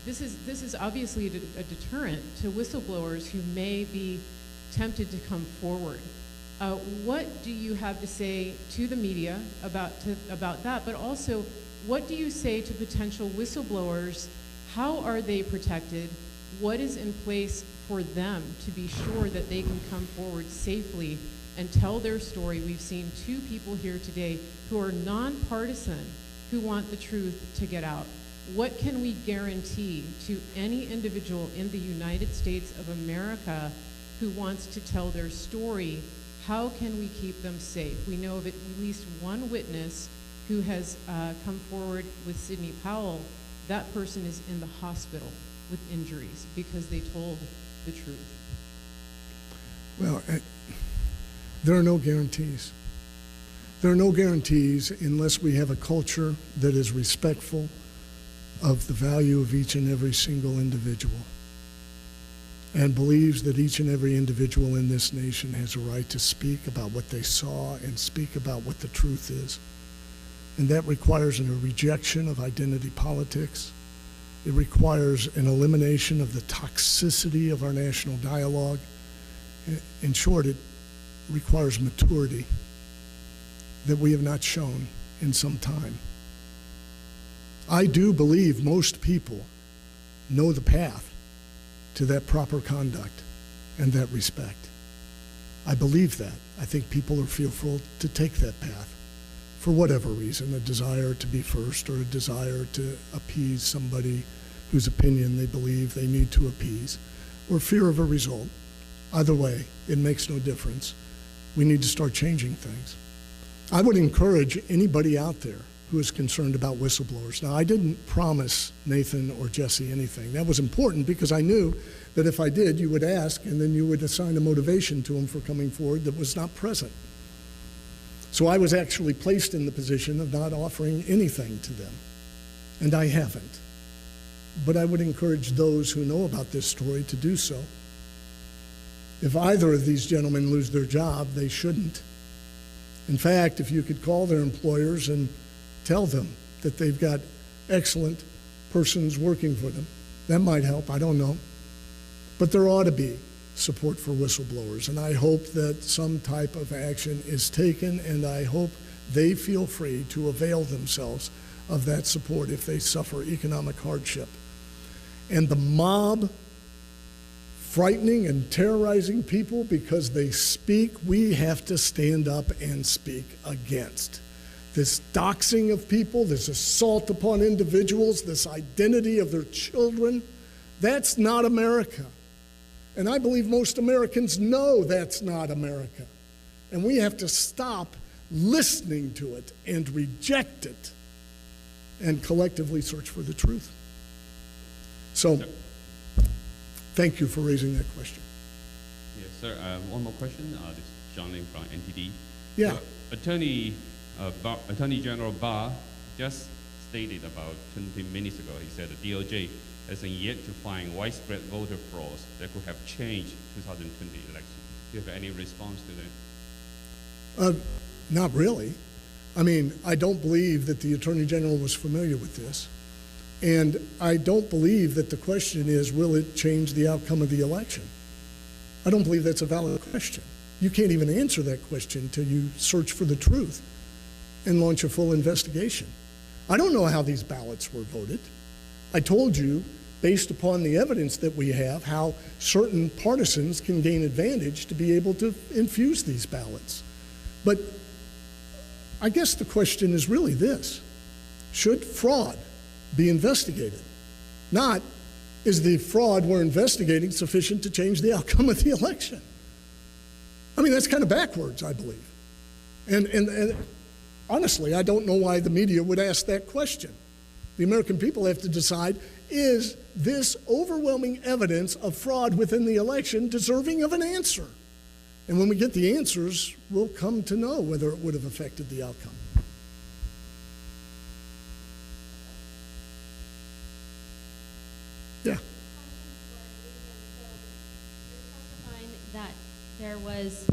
this is obviously a deterrent to whistleblowers who may be tempted to come forward. What do you have to say to the media about that, but also what do you say to potential whistleblowers? How are they protected? What is in place for them to be sure that they can come forward safely and tell their story? We've seen two people here today who are nonpartisan, who want the truth to get out. What can we guarantee to any individual in the United States of America who wants to tell their story? How can we keep them safe? We know of at least one witness who has come forward with Sidney Powell. That person is in the hospital with injuries because they told the truth. Well, there are no guarantees. There are no guarantees unless we have a culture that is respectful of the value of each and every single individual and believes that each and every individual in this nation has a right to speak about what they saw and speak about what the truth is. And that requires a rejection of identity politics. It requires an elimination of the toxicity of our national dialogue. In short, it requires maturity that we have not shown in some time. I do believe most people know the path to that proper conduct and that respect. I believe that. I think people are fearful to take that path for whatever reason, a desire to be first or a desire to appease somebody whose opinion they believe they need to appease, or fear of a result. Either way, it makes no difference. We need to start changing things. I would encourage anybody out there who is concerned about whistleblowers. Now, I didn't promise Nathan or Jesse anything. That was important because I knew that if I did, you would ask, and then you would assign a motivation to them for coming forward that was not present. So I was actually placed in the position of not offering anything to them, and I haven't. But I would encourage those who know about this story to do so. If either of these gentlemen lose their job, they shouldn't. In fact, if you could call their employers and tell them that they've got excellent persons working for them, that might help, I don't know. But there ought to be support for whistleblowers, and I hope that some type of action is taken, and I hope they feel free to avail themselves of that support if they suffer economic hardship. And the mob frightening and terrorizing people because they speak, we have to stand up and speak against. This doxing of people, this assault upon individuals, this identity of their children, that's not America. And I believe most Americans know that's not America. And we have to stop listening to it and reject it and collectively search for the truth. So, thank you for raising that question. Yes, sir. One more question. This is John Ling from NTD. Yeah. Attorney General Barr just stated about 20 minutes ago, he said the DOJ hasn't yet to find widespread voter frauds that could have changed 2020 election. Do you have any response to that? Not really. I mean, I don't believe that the Attorney General was familiar with this. And I don't believe that the question is, will it change the outcome of the election? I don't believe that's a valid question. You can't even answer that question until you search for the truth and launch a full investigation. I don't know how these ballots were voted. I told you, based upon the evidence that we have, how certain partisans can gain advantage to be able to infuse these ballots. But I guess the question is really this: should fraud be investigated? Not, is the fraud we're investigating sufficient to change the outcome of the election? I mean, that's kind of backwards, I believe. And honestly, I don't know why the media would ask that question. The American people have to decide, is this overwhelming evidence of fraud within the election deserving of an answer? And when we get the answers, we'll come to know whether it would have affected the outcome. Yeah. That there was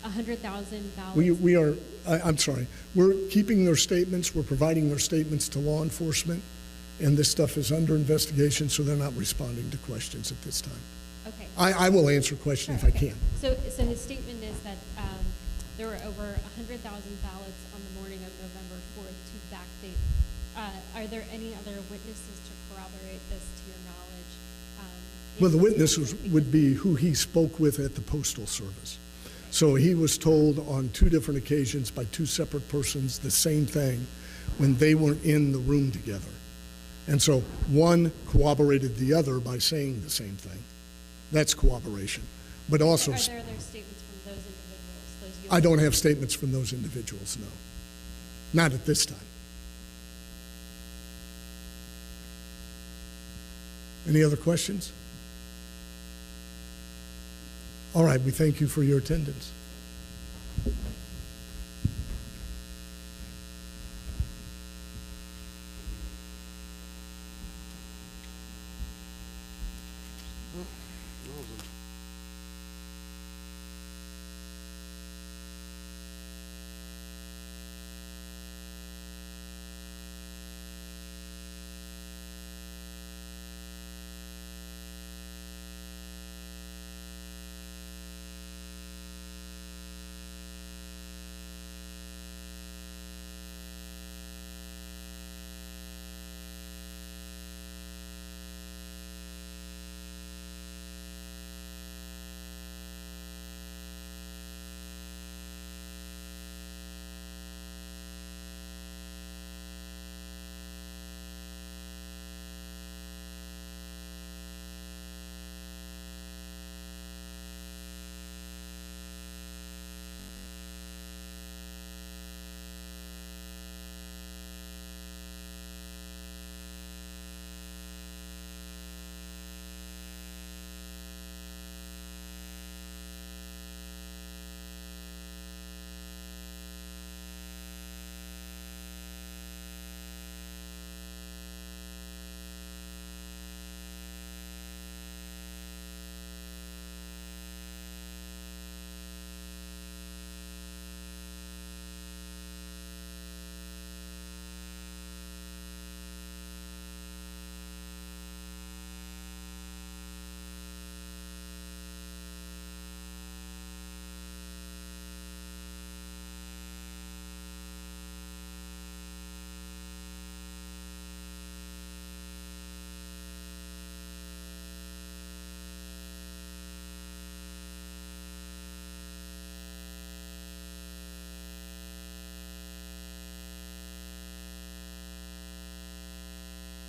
100,000 ballots. We are, I'm sorry, we're keeping their statements, we're providing their statements to law enforcement, and this stuff is under investigation, so they're not responding to questions at this time. Okay. I will answer questions if I can. So his statement is that there were over 100,000 ballots on the morning of November 4th to backdate. Are there any other witnesses to corroborate this, to your knowledge? Well, the witnesses would be who he spoke with at the Postal Service. So he was told on 2 different occasions by 2 separate persons the same thing when they weren't in the room together. And so one corroborated the other by saying the same thing. That's corroboration. But also, are there other statements from those individuals? I don't have statements from those individuals, no. Not at this time. Any other questions? All right, we thank you for your attendance.